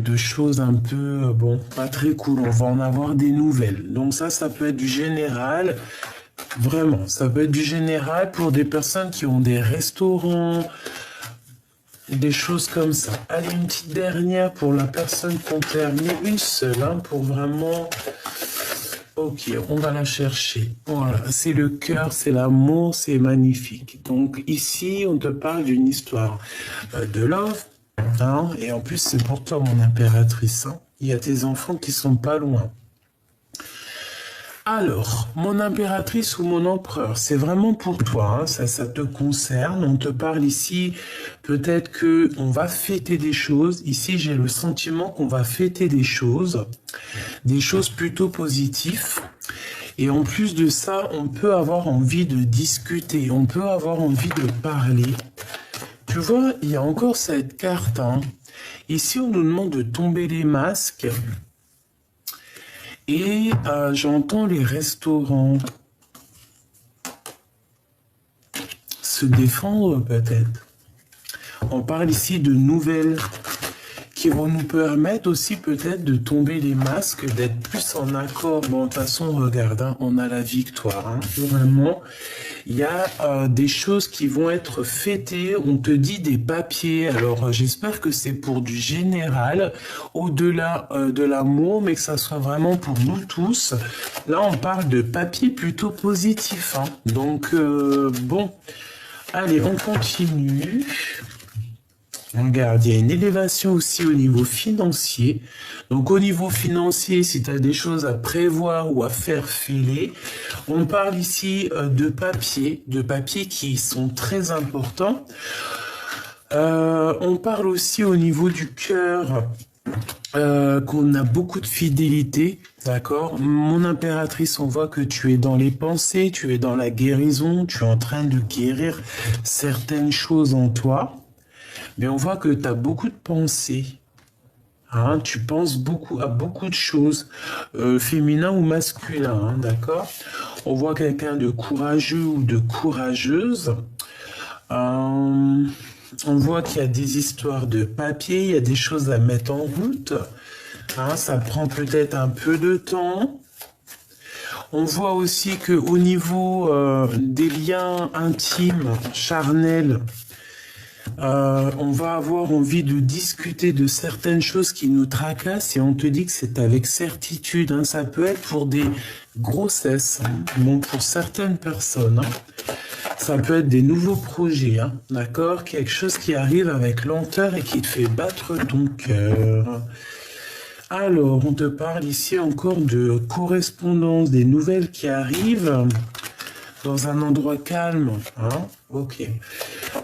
de choses un peu, bon, pas très cool. On va en avoir des nouvelles. Donc ça peut être du général. Vraiment, ça peut être du général pour des personnes qui ont des restaurants, des choses comme ça. Allez, une petite dernière pour la personne qu'on termine. Une seule, hein, pour vraiment... Ok, on va la chercher. Voilà, c'est le cœur, c'est l'amour, c'est magnifique. Donc ici, on te parle d'une histoire de love. Hein, et en plus, c'est pour toi, mon impératrice. Hein. Il y a tes enfants qui sont pas loin. Alors, mon impératrice ou mon empereur, c'est vraiment pour toi, hein, ça te concerne. On te parle ici, peut-être que on va fêter des choses. Ici, j'ai le sentiment qu'on va fêter des choses plutôt positives. Et en plus de ça, on peut avoir envie de discuter, on peut avoir envie de parler. Tu vois, il y a encore cette carte. Hein. Ici, on nous demande de tomber les masques. Et j'entends les restaurants se défendre peut-être. On parle ici de nouvelles qui vont nous permettre aussi peut-être de tomber les masques, d'être plus en accord. Bon, de toute façon, regarde, hein, on a la victoire. Hein. Vraiment, il y a des choses qui vont être fêtées. On te dit des papiers. Alors, j'espère que c'est pour du général, au-delà de l'amour, mais que ça soit vraiment pour nous tous. Là, on parle de papiers plutôt positifs. Hein. Donc, bon, allez, on continue. Regarde, il y a une élévation aussi au niveau financier. Donc au niveau financier, si tu as des choses à prévoir ou à faire filer, on parle ici de papiers qui sont très importants. On parle aussi au niveau du cœur, qu'on a beaucoup de fidélité, d'accord? Mon impératrice, on voit que tu es dans les pensées, tu es dans la guérison, tu es en train de guérir certaines choses en toi. Mais on voit que tu as beaucoup de pensées. Hein, tu penses à beaucoup de choses, féminin ou masculin, hein, d'accord? On voit quelqu'un de courageux ou de courageuse. On voit qu'il y a des histoires de papier, il y a des choses à mettre en route. Hein, ça prend peut-être un peu de temps. On voit aussi qu'au niveau des liens intimes, charnels, on va avoir envie de discuter de certaines choses qui nous tracassent et on te dit que c'est avec certitude. Hein. Ça peut être pour des grossesses, hein. Bon, pour certaines personnes. Hein. Ça peut être des nouveaux projets, hein. D'accord? Quelque chose qui arrive avec lenteur et qui te fait battre ton cœur. Alors, on te parle ici encore de correspondance, des nouvelles qui arrivent dans un endroit calme. Hein? Ok.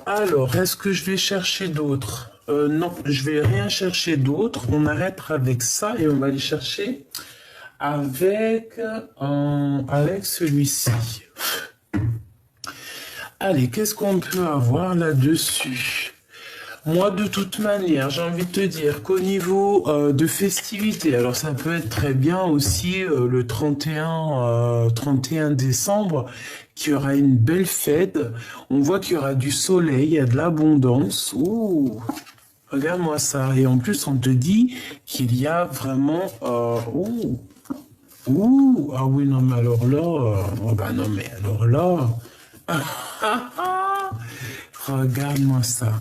Alors, est-ce que je vais chercher d'autres? Non, je vais rien chercher d'autre. On arrête avec ça et on va aller chercher avec celui-ci. Allez, qu'est-ce qu'on peut avoir là-dessus? Moi, de toute manière, j'ai envie de te dire qu'au niveau de festivités, alors ça peut être très bien aussi le 31 décembre, qu'il y aura une belle fête. On voit qu'il y aura du soleil, il y a de l'abondance. Ouh, regarde-moi ça. Et en plus, on te dit qu'il y a vraiment... ah oui, non, mais alors là... oh bah non, mais alors là... Regarde-moi ça.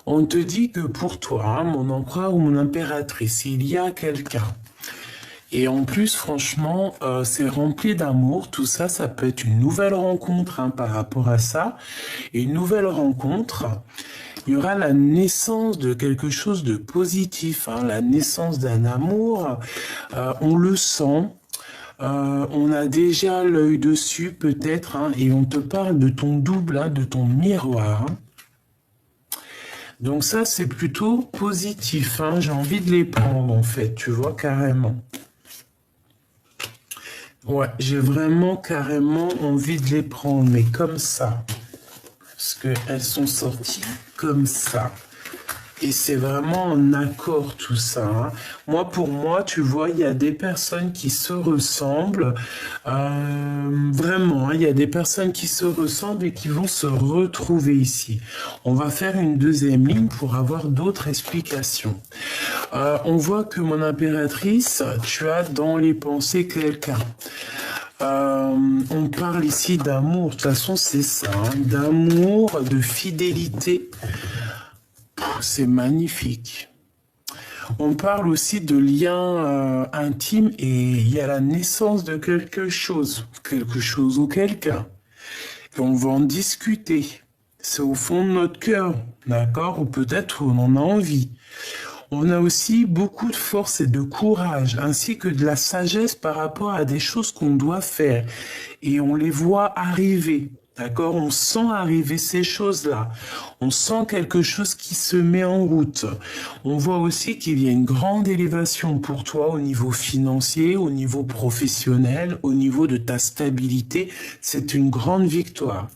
On te dit que pour toi, hein, mon empereur ou mon impératrice, il y a quelqu'un. Et en plus, franchement, c'est rempli d'amour. Tout ça, ça peut être une nouvelle rencontre hein, par rapport à ça. Et une nouvelle rencontre, il y aura la naissance de quelque chose de positif. Hein, la naissance d'un amour. On le sent. On a déjà l'œil dessus peut-être, hein, et on te parle de ton double, hein, de ton miroir. Hein. Donc ça, c'est plutôt positif. Hein, j'ai envie de les prendre, en fait, tu vois, carrément. Ouais, j'ai vraiment carrément envie de les prendre, mais comme ça. Parce qu'elles sont sorties comme ça. Et c'est vraiment en accord tout ça, hein. Moi, pour moi, tu vois, il y a des personnes qui se ressemblent. Vraiment, hein, il y a des personnes qui se ressemblent et qui vont se retrouver ici. On va faire une deuxième ligne pour avoir d'autres explications. On voit que mon impératrice, tu as dans les pensées quelqu'un. On parle ici d'amour, de toute façon c'est ça, hein, d'amour, de fidélité. C'est magnifique. On parle aussi de liens intimes et il y a la naissance de quelque chose ou quelqu'un. Et on va en discuter. C'est au fond de notre cœur, d'accord? Ou peut-être on en a envie. On a aussi beaucoup de force et de courage, ainsi que de la sagesse par rapport à des choses qu'on doit faire. Et on les voit arriver, d'accord? On sent arriver ces choses-là. On sent quelque chose qui se met en route. On voit aussi qu'il y a une grande élévation pour toi au niveau financier, au niveau professionnel, au niveau de ta stabilité. C'est une grande victoire.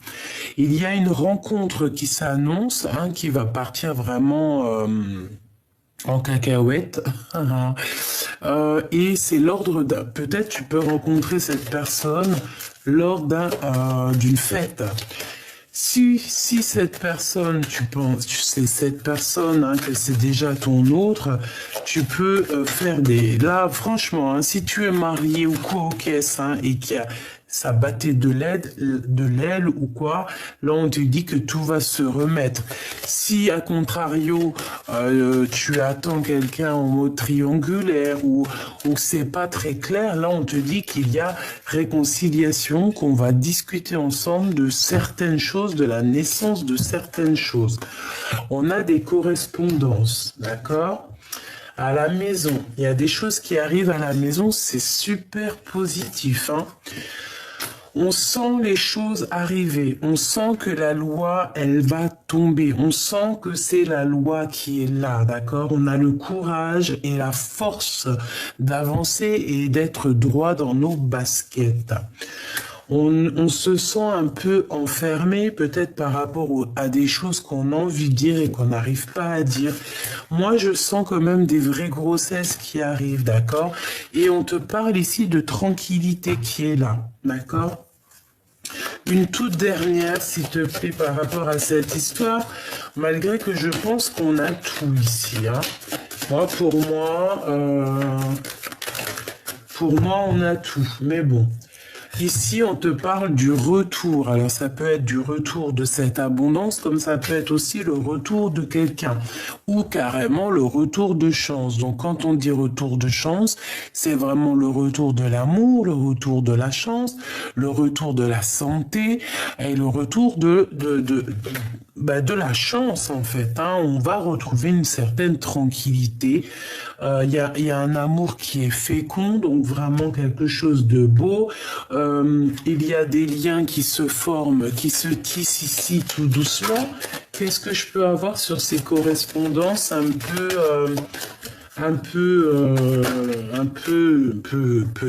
Il y a une rencontre qui s'annonce, hein, qui va partir vraiment... en cacahuète. Et c'est l'ordre d'un... Peut-être tu peux rencontrer cette personne lors d'une fête. Si cette personne, tu penses, c'est cette personne, hein, que c'est déjà ton autre, tu peux faire des... Là, franchement, hein, si tu es marié ou quoi aux caisses, hein, et qu'il y a... ça battait de l'aile ou quoi, là on te dit que tout va se remettre. Si à contrario, tu attends quelqu'un en mode triangulaire ou c'est pas très clair, là on te dit qu'il y a réconciliation, qu'on va discuter ensemble de certaines choses, de la naissance de certaines choses. On a des correspondances, d'accord ? À la maison, il y a des choses qui arrivent à la maison, c'est super positif, hein. On sent les choses arriver, on sent que la loi, elle va tomber, on sent que c'est la loi qui est là, d'accord? On a le courage et la force d'avancer et d'être droit dans nos baskets. On se sent un peu enfermé, peut-être par rapport à des choses qu'on a envie de dire et qu'on n'arrive pas à dire. Moi, je sens quand même des vraies grossesses qui arrivent, d'accord? Et on te parle ici de tranquillité qui est là, d'accord? Une toute dernière, s'il te plaît, par rapport à cette histoire, malgré que je pense qu'on a tout ici, hein. Moi, pour moi, on a tout, mais bon. Ici, on te parle du retour. Alors, ça peut être du retour de cette abondance, comme ça peut être aussi le retour de quelqu'un, ou carrément le retour de chance. Donc, quand on dit retour de chance, c'est vraiment le retour de l'amour, le retour de la chance, le retour de la santé et le retour de la chance, en fait, hein. On va retrouver une certaine tranquillité. Il y a un amour qui est fécond, donc vraiment quelque chose de beau. Il y a des liens qui se forment, qui se tissent ici tout doucement. Qu'est-ce que je peux avoir sur ces correspondances un peu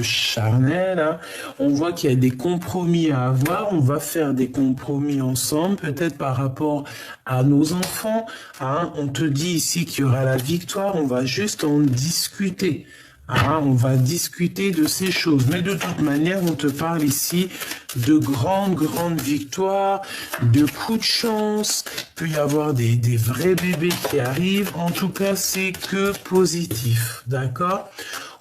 charnel, hein. On voit qu'il y a des compromis à avoir, on va faire des compromis ensemble, peut-être par rapport à nos enfants, hein. On te dit ici qu'il y aura la victoire, on va juste en discuter. Ah, on va discuter de ces choses. Mais de toute manière, on te parle ici de grandes victoires, de coups de chance. Il peut y avoir des vrais bébés qui arrivent. En tout cas, c'est que positif. D'accord ?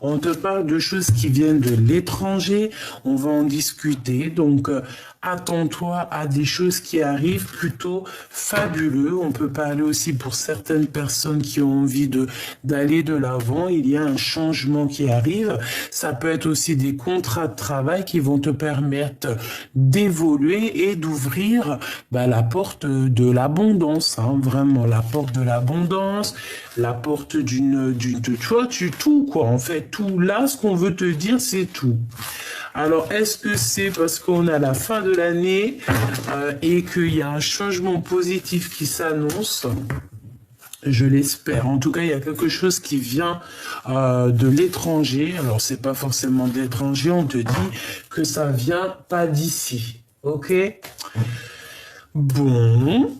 On te parle de choses qui viennent de l'étranger. On va en discuter. Donc, attends-toi à des choses qui arrivent plutôt fabuleux. On peut parler aussi pour certaines personnes qui ont envie d'aller de l'avant. Il y a un changement qui arrive. Ça peut être aussi des contrats de travail qui vont te permettre d'évoluer et d'ouvrir la porte de l'abondance, hein, vraiment la porte de l'abondance, la porte tu vois, tout quoi, en fait, tout là, ce qu'on veut te dire, c'est tout. Alors, est-ce que c'est parce qu'on a la fin de l'année et qu'il y a un changement positif qui s'annonce ? Je l'espère. En tout cas, il y a quelque chose qui vient de l'étranger. Alors, c'est pas forcément de l'étranger. On te dit que ça vient pas d'ici. Ok ? Bon,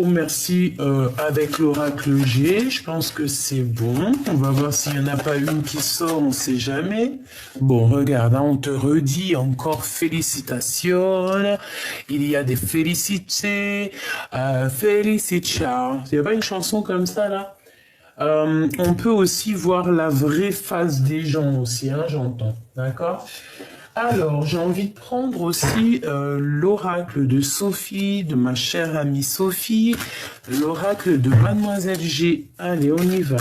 merci avec l'oracle G, je pense que c'est bon. On va voir s'il n'y en a pas une qui sort, on sait jamais. Bon, regarde, hein, on te redit encore félicitations. Il y a des félicités, félicita. Il n'y a pas une chanson comme ça là? On peut aussi voir la vraie face des gens aussi, hein, j'entends. D'accord? Alors, j'ai envie de prendre aussi l'oracle de Sophie, de ma chère amie Sophie, l'oracle de Mademoiselle G. Allez, on y va.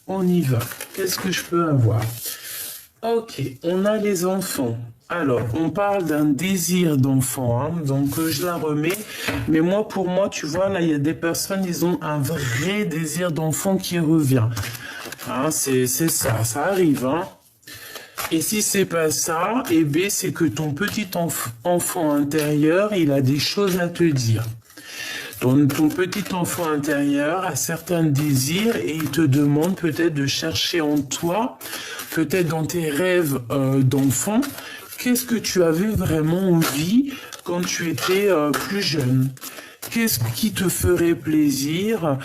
On y va. Qu'est-ce que je peux avoir? Ok, on a les enfants. Alors, on parle d'un désir d'enfant, hein, donc je la remets. Mais moi, pour moi, tu vois, là, il y a des personnes, ils ont un vrai désir d'enfant qui revient. Hein, c'est ça, ça arrive, hein. Et si c'est pas ça, eh bien, c'est que ton petit enfant intérieur, il a des choses à te dire. Ton petit enfant intérieur a certains désirs et il te demande peut-être de chercher en toi, peut-être dans tes rêves d'enfant, qu'est-ce que tu avais vraiment envie quand tu étais plus jeune? Qu'est-ce qui te ferait plaisir?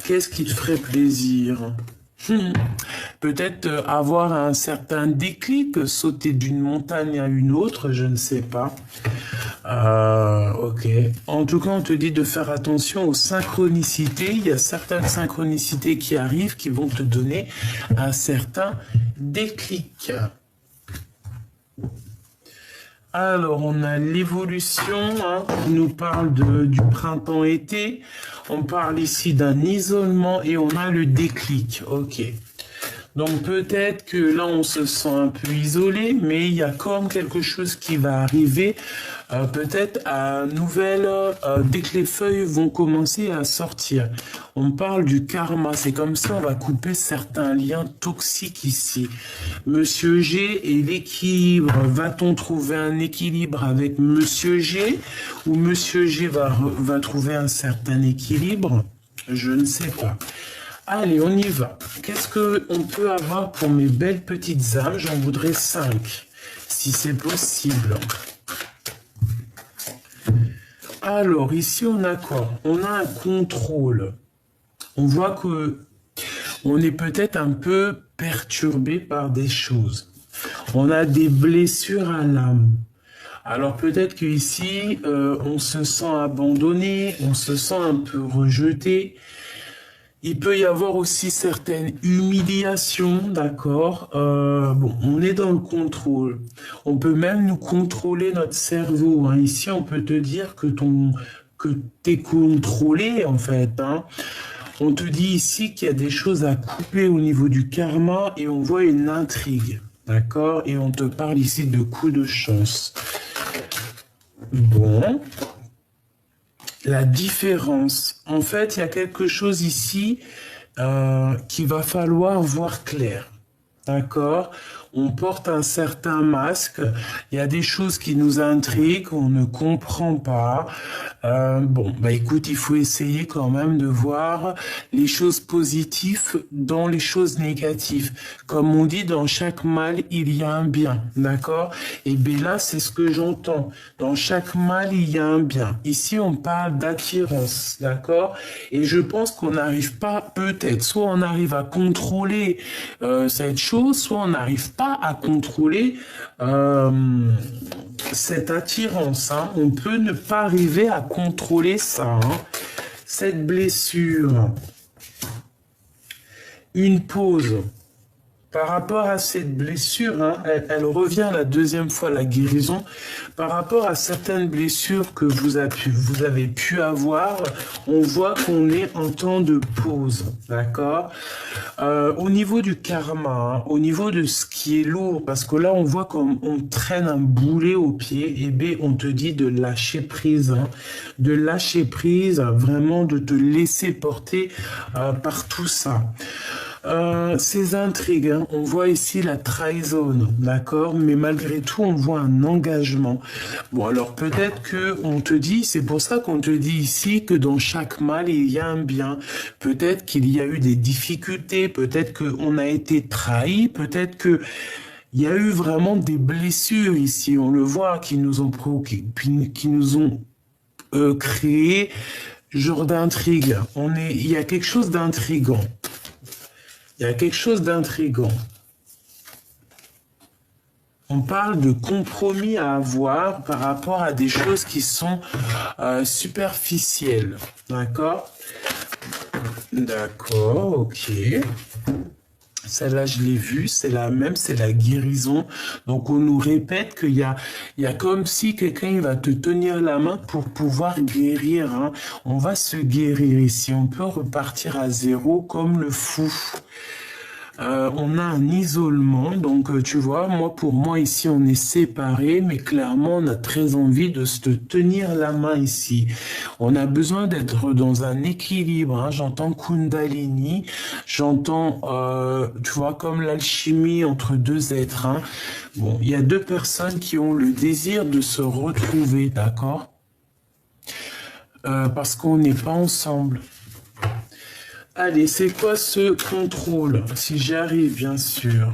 Qu'est-ce qui te ferait plaisir? Peut-être avoir un certain déclic, sauter d'une montagne à une autre, je ne sais pas. Ok. En tout cas, on te dit de faire attention aux synchronicités. Il y a certaines synchronicités qui arrivent qui vont te donner un certain déclic. Alors, on a l'évolution, hein, qui nous parle du printemps-été. On parle ici d'un isolement et on a le déclic. Ok. Donc peut-être que là on se sent un peu isolé, mais il y a comme quelque chose qui va arriver, peut-être à nouvelle, dès que les feuilles vont commencer à sortir. On parle du karma, c'est comme ça on va couper certains liens toxiques ici. Monsieur G et l'équilibre, va-t-on trouver un équilibre avec Monsieur G ou Monsieur G va trouver un certain équilibre? Je ne sais pas. Allez, on y va. Qu'est-ce qu'on peut avoir pour mes belles petites âmes? J'en voudrais 5, si c'est possible. Alors, ici, on a quoi? On a un contrôle. On voit que on est peut-être un peu perturbé par des choses. On a des blessures à l'âme. Alors peut-être qu'ici, on se sent abandonné, on se sent un peu rejeté. Il peut y avoir aussi certaines humiliations, d'accord? Bon, on est dans le contrôle. On peut même nous contrôler notre cerveau, hein. Ici, on peut te dire que t'es contrôlé, en fait, hein. On te dit ici qu'il y a des choses à couper au niveau du karma et on voit une intrigue, d'accord? Et on te parle ici de coups de chance. Bon. La différence. En fait, il y a quelque chose ici qu'il va falloir voir clair. D'accord? On porte un certain masque. Il y a des choses qui nous intriguent, on ne comprend pas. Bon, bah écoute, il faut essayer quand même de voir les choses positives dans les choses négatives. Comme on dit, dans chaque mal, il y a un bien. D'accord? Et bien là, c'est ce que j'entends. Dans chaque mal, il y a un bien. Ici, on parle d'attirance. D'accord? Et je pense qu'on n'arrive pas, peut-être, soit on arrive à contrôler cette chose, soit on n'arrive pas à contrôler cette attirance. Hein. On peut ne pas arriver à contrôler ça. Hein. Cette blessure. Une pause. Par rapport à cette blessure, hein, elle revient la deuxième fois, la guérison. Par rapport à certaines blessures que vous avez pu avoir, on voit qu'on est en temps de pause, d'accord? Au niveau du karma, hein, au niveau de ce qui est lourd, parce que là, on voit comme on traîne un boulet au pied, et bien, on te dit de lâcher prise, hein, de lâcher prise, vraiment de te laisser porter par tout ça. Ces intrigues, hein, on voit ici la trahison, d'accord, mais malgré tout, on voit un engagement. Bon, alors peut-être que on te dit, c'est pour ça qu'on te dit ici que dans chaque mal, il y a un bien. Peut-être qu'il y a eu des difficultés, peut-être qu'on a été trahi, peut-être que Il y a eu vraiment des blessures ici, on le voit, qui nous ont provoqué, qui nous ont créé genre d'intrigue. Il y a quelque chose d'intrigant. Il y a quelque chose d'intrigant. On parle de compromis à avoir par rapport à des choses qui sont superficielles. D'accord? D'accord, ok. Celle-là, je l'ai vue, c'est la même, c'est la guérison. Donc, on nous répète qu'il y a comme si quelqu'un va te tenir la main pour pouvoir guérir. Hein. On va se guérir ici. On peut repartir à zéro comme le fou. On a un isolement, donc tu vois, pour moi ici on est séparés, mais clairement on a très envie de se tenir la main ici. On a besoin d'être dans un équilibre, hein. J'entends Kundalini, j'entends, tu vois, comme l'alchimie entre deux êtres. Hein. Bon, il y a deux personnes qui ont le désir de se retrouver, d'accord? Parce qu'on n'est pas ensemble. Allez, c'est quoi ce contrôle? Si j'y arrive, bien sûr.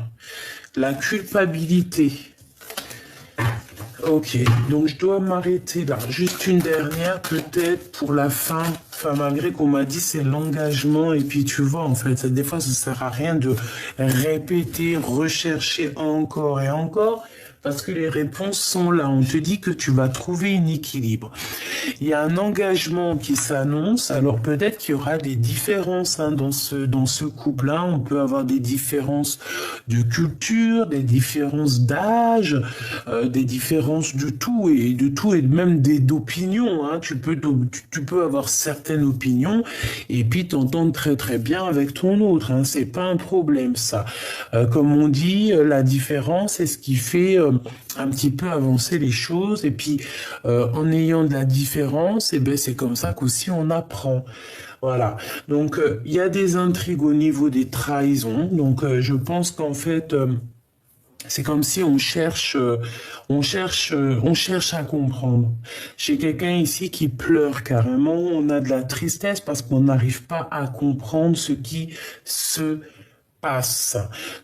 La culpabilité. Ok, donc je dois m'arrêter là. Juste une dernière, peut-être, pour la fin. Enfin, malgré qu'on m'a dit c'est l'engagement. Et puis, tu vois, en fait, des fois, ça sert à rien de répéter, rechercher encore et encore. Parce que les réponses sont là. On te dit que tu vas trouver un équilibre. Il y a un engagement qui s'annonce. Alors peut-être qu'il y aura des différences hein, dans ce couple-là. On peut avoir des différences de culture, des différences d'âge, des différences de tout et même d'opinions. Hein. Tu peux avoir certaines opinions et puis t'entendre très très bien avec ton autre. Hein. C'est pas un problème ça. Comme on dit, la différence c'est ce qui fait un petit peu avancer les choses et puis en ayant de la différence, et ben c'est comme ça qu'aussi on apprend. Voilà. Donc il y a des intrigues au niveau des trahisons. Donc je pense qu'en fait c'est comme si on cherche à comprendre. J'ai quelqu'un ici qui pleure carrément. On a de la tristesse parce qu'on n'arrive pas à comprendre ce qui se passe.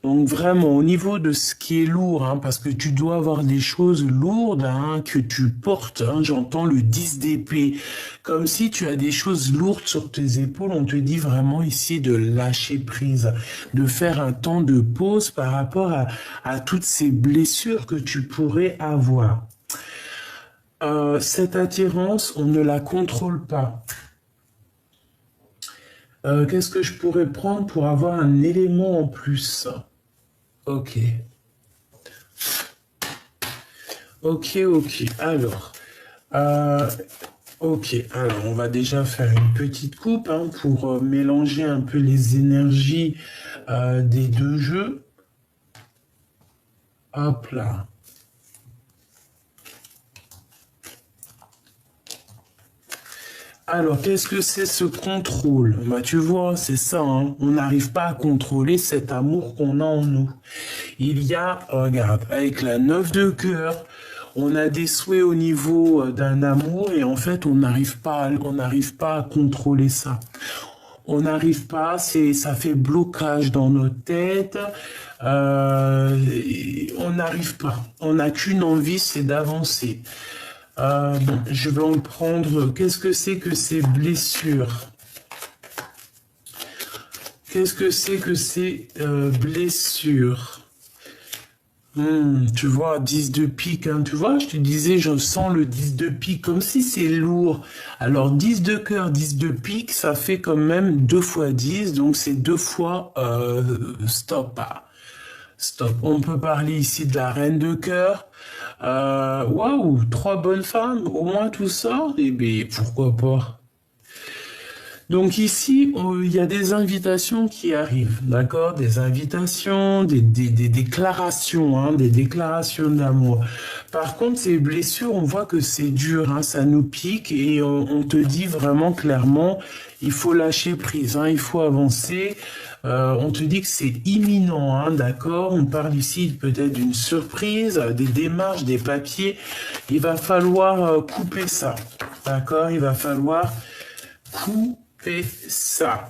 Donc vraiment au niveau de ce qui est lourd, hein, parce que tu dois avoir des choses lourdes hein, que tu portes. Hein, j'entends le 10 d'épée, comme si tu as des choses lourdes sur tes épaules. On te dit vraiment ici de lâcher prise, de faire un temps de pause par rapport à toutes ces blessures que tu pourrais avoir. Cette attirance, on ne la contrôle pas. Qu'est-ce que je pourrais prendre pour avoir un élément en plus? Ok. Ok. Alors, ok. Alors, on va déjà faire une petite coupe hein, pour mélanger un peu les énergies des deux jeux. Hop là. Alors, qu'est-ce que c'est ce contrôle? Bah, tu vois, c'est ça, hein. On n'arrive pas à contrôler cet amour qu'on a en nous. Il y a, regarde, avec la 9 de cœur, on a des souhaits au niveau d'un amour et en fait, on n'arrive pas à contrôler ça. On n'arrive pas, ça fait blocage dans notre tête. On n'arrive pas. On n'a qu'une envie, c'est d'avancer. Bon, je vais en prendre. Qu'est-ce que c'est que ces blessures? Qu'est-ce que c'est que ces blessures? Tu vois, 10 de pique, hein, tu vois, je te disais, je sens le 10 de pique, comme si c'est lourd. Alors, 10 de cœur, 10 de pique, ça fait quand même 2 fois 10, donc c'est 2 fois stop. Stop. On peut parler ici de la reine de cœur. Waouh, 3 bonnes femmes, au moins tout ça, et bien pourquoi pas. Donc ici, il y a des invitations qui arrivent, d'accord? Des invitations, des déclarations, hein, des déclarations d'amour. Par contre, ces blessures, on voit que c'est dur, hein, ça nous pique et on te dit vraiment clairement, il faut lâcher prise, hein, il faut avancer. On te dit que c'est imminent, hein, d'accord? On parle ici peut-être d'une surprise, des démarches, des papiers. Il va falloir couper ça, d'accord? Il va falloir couper ça.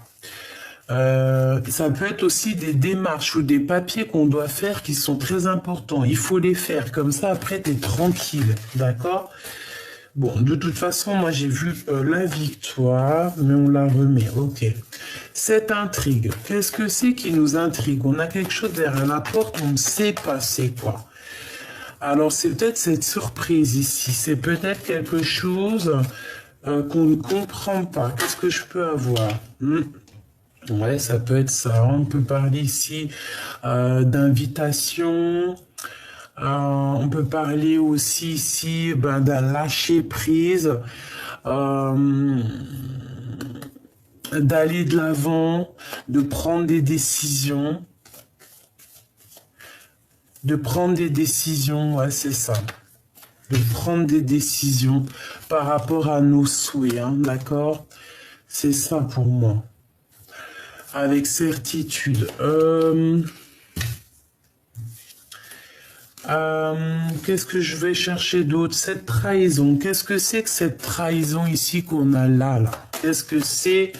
Ça peut être aussi des démarches ou des papiers qu'on doit faire qui sont très importants. Il faut les faire. Comme ça, après, tu es tranquille. D'accord? Bon, de toute façon, moi, j'ai vu la victoire, mais on la remet. Ok. Cette intrigue, qu'est-ce que c'est qui nous intrigue? On a quelque chose derrière la porte, on ne sait pas c'est quoi. Alors, c'est peut-être cette surprise ici. C'est peut-être quelque chose qu'on ne comprend pas. Qu'est-ce que je peux avoir? Ouais, ça peut être ça. On peut parler ici d'invitation. On peut parler aussi ici d'un lâcher prise, d'aller de l'avant, de prendre des décisions. De prendre des décisions, ouais, c'est ça. De prendre des décisions par rapport à nos souhaits, hein, d'accord? C'est ça pour moi. Avec certitude. Qu'est-ce que je vais chercher d'autre? Cette trahison. Qu'est-ce que c'est que cette trahison ici qu'on a là, là? Qu'est-ce que c'est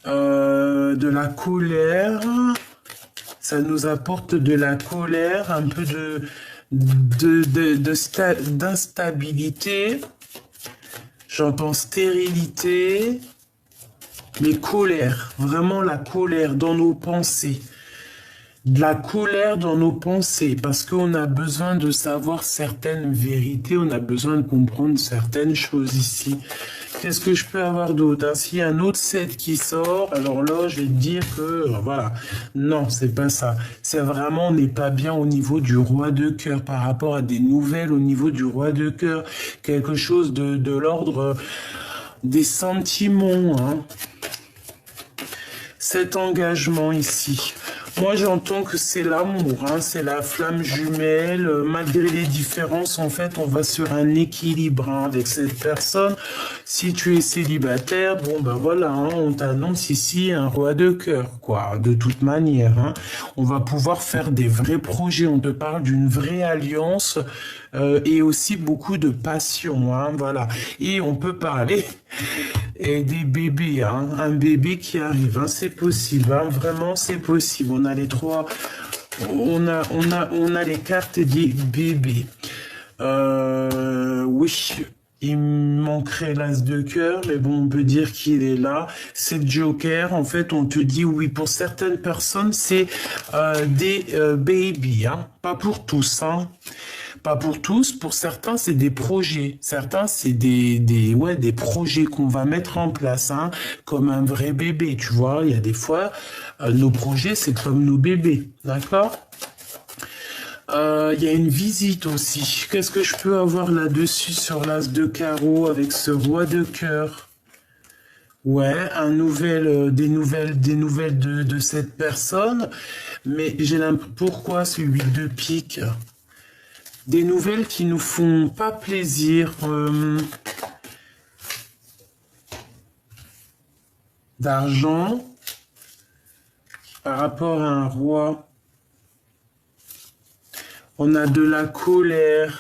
de la colère? Ça nous apporte de la colère, un peu d'instabilité. J'entends stérilité, mais colère, vraiment la colère dans nos pensées. De la colère dans nos pensées, parce qu'on a besoin de savoir certaines vérités, on a besoin de comprendre certaines choses ici. Qu'est-ce que je peux avoir d'autre? S'il y a un autre set qui sort, alors là, je vais te dire que, voilà, non, c'est pas ça. C'est vraiment, on n'est pas bien au niveau du roi de cœur, par rapport à des nouvelles au niveau du roi de cœur. Quelque chose de l'ordre des sentiments, hein. Cet engagement ici. Moi, j'entends que c'est l'amour, hein, c'est la flamme jumelle. Malgré les différences, en fait, on va sur un équilibre hein, avec cette personne. Si tu es célibataire, bon, ben voilà, hein, on t'annonce ici un roi de cœur, quoi. De toute manière, hein. On va pouvoir faire des vrais projets. On te parle d'une vraie alliance et aussi beaucoup de passion, hein, voilà. Et on peut parler et des bébés, hein, un bébé qui arrive, hein, c'est possible, hein, vraiment c'est possible. On a les trois, on a les cartes des bébés. Oui, il manquerait l'as de cœur, mais bon, on peut dire qu'il est là. C'est le Joker. En fait, on te dit oui. Pour certaines personnes, c'est des babies, hein, pas pour tous, hein. Pas pour tous, pour certains, c'est des projets. Certains, c'est des projets qu'on va mettre en place, hein, comme un vrai bébé, tu vois. Il y a des fois, nos projets, c'est comme nos bébés, d'accord? Il y a une visite aussi. Qu'est-ce que je peux avoir là-dessus sur l'as de carreau avec ce roi de cœur? Ouais, des nouvelles de cette personne. Mais j'ai l'impression, pourquoi ce 8 de pique? Des nouvelles qui nous font pas plaisir. D'argent par rapport à un roi. On a de la colère.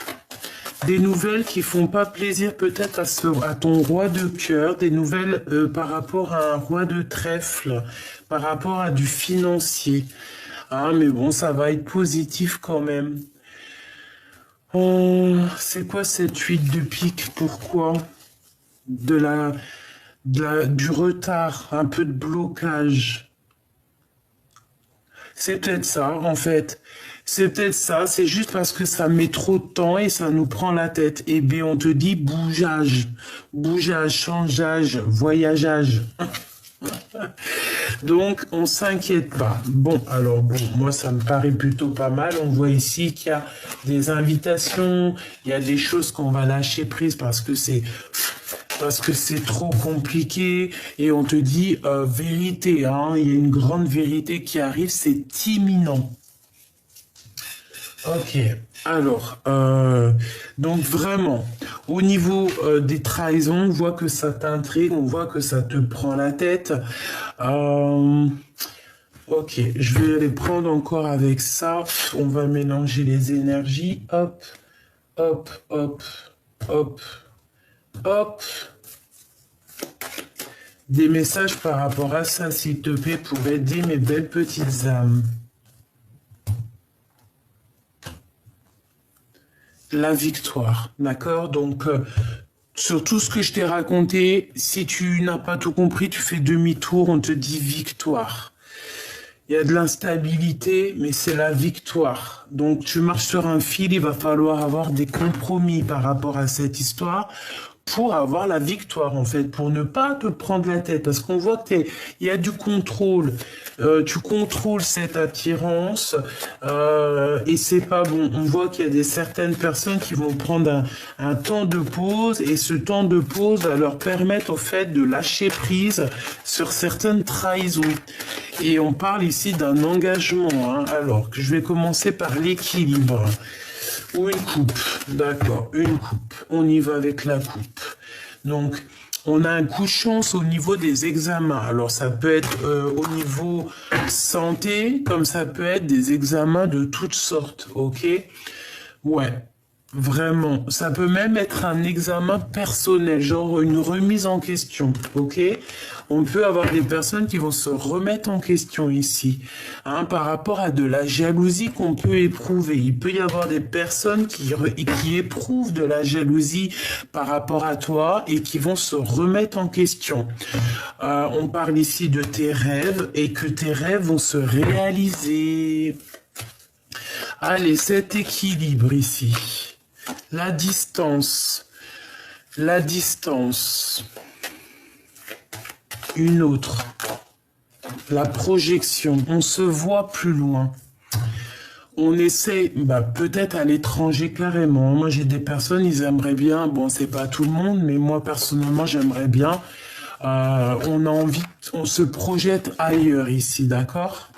Des nouvelles qui font pas plaisir peut-être à ton roi de cœur. Des nouvelles par rapport à un roi de trèfle. Par rapport à du financier. Ah, mais bon, ça va être positif quand même. Oh, c'est quoi cette 8 de pique? Pourquoi? Du retard, un peu de blocage. C'est peut-être ça, en fait. C'est peut-être ça, c'est juste parce que ça met trop de temps et ça nous prend la tête. Et bien, on te dit bougeage, changeage, voyageage. Donc, on s'inquiète pas. Bon, alors bon, moi, ça me paraît plutôt pas mal. On voit ici qu'il y a des invitations, il y a des choses qu'on va lâcher prise parce que c'est trop compliqué. Et on te dit vérité, hein, il y a une grande vérité qui arrive, c'est imminent. Ok, alors, donc vraiment, au niveau des trahisons, on voit que ça t'intrigue, on voit que ça te prend la tête. Ok, je vais les prendre encore avec ça. On va mélanger les énergies. Hop, hop, hop, hop, hop. Des messages par rapport à ça, s'il te plaît, pour aider mes belles petites âmes. La victoire, d'accord? Donc, sur tout ce que je t'ai raconté, si tu n'as pas tout compris, tu fais demi-tour, on te dit victoire. Il y a de l'instabilité, mais c'est la victoire. Donc, tu marches sur un fil, il va falloir avoir des compromis par rapport à cette histoire pour avoir la victoire, en fait, pour ne pas te prendre la tête. Parce qu'on voit qu'il y a du contrôle. Tu contrôles cette attirance et c'est pas bon. On voit qu'il y a certaines personnes qui vont prendre un temps de pause et ce temps de pause va leur permettre, au fait, de lâcher prise sur certaines trahisons. Et on parle ici d'un engagement. Hein. Alors, je vais commencer par l'équilibre. Ou une coupe, d'accord, une coupe. On y va avec la coupe. Donc, on a un coup de chance au niveau des examens. Alors, ça peut être au niveau santé, comme ça peut être des examens de toutes sortes, ok? Ouais. Vraiment, ça peut même être un examen personnel, genre une remise en question, ok? On peut avoir des personnes qui vont se remettre en question ici, hein, par rapport à de la jalousie qu'on peut éprouver. Il peut y avoir des personnes qui éprouvent de la jalousie par rapport à toi et qui vont se remettre en question. On parle ici de tes rêves et que tes rêves vont se réaliser. Allez, cet équilibre ici. La distance, une autre, la projection, on se voit plus loin. On essaie, peut-être à l'étranger carrément. Moi, j'ai des personnes, ils aimeraient bien, bon, c'est pas tout le monde, mais moi, personnellement, j'aimerais bien. On a envie, on se projette ailleurs ici, d'accord ?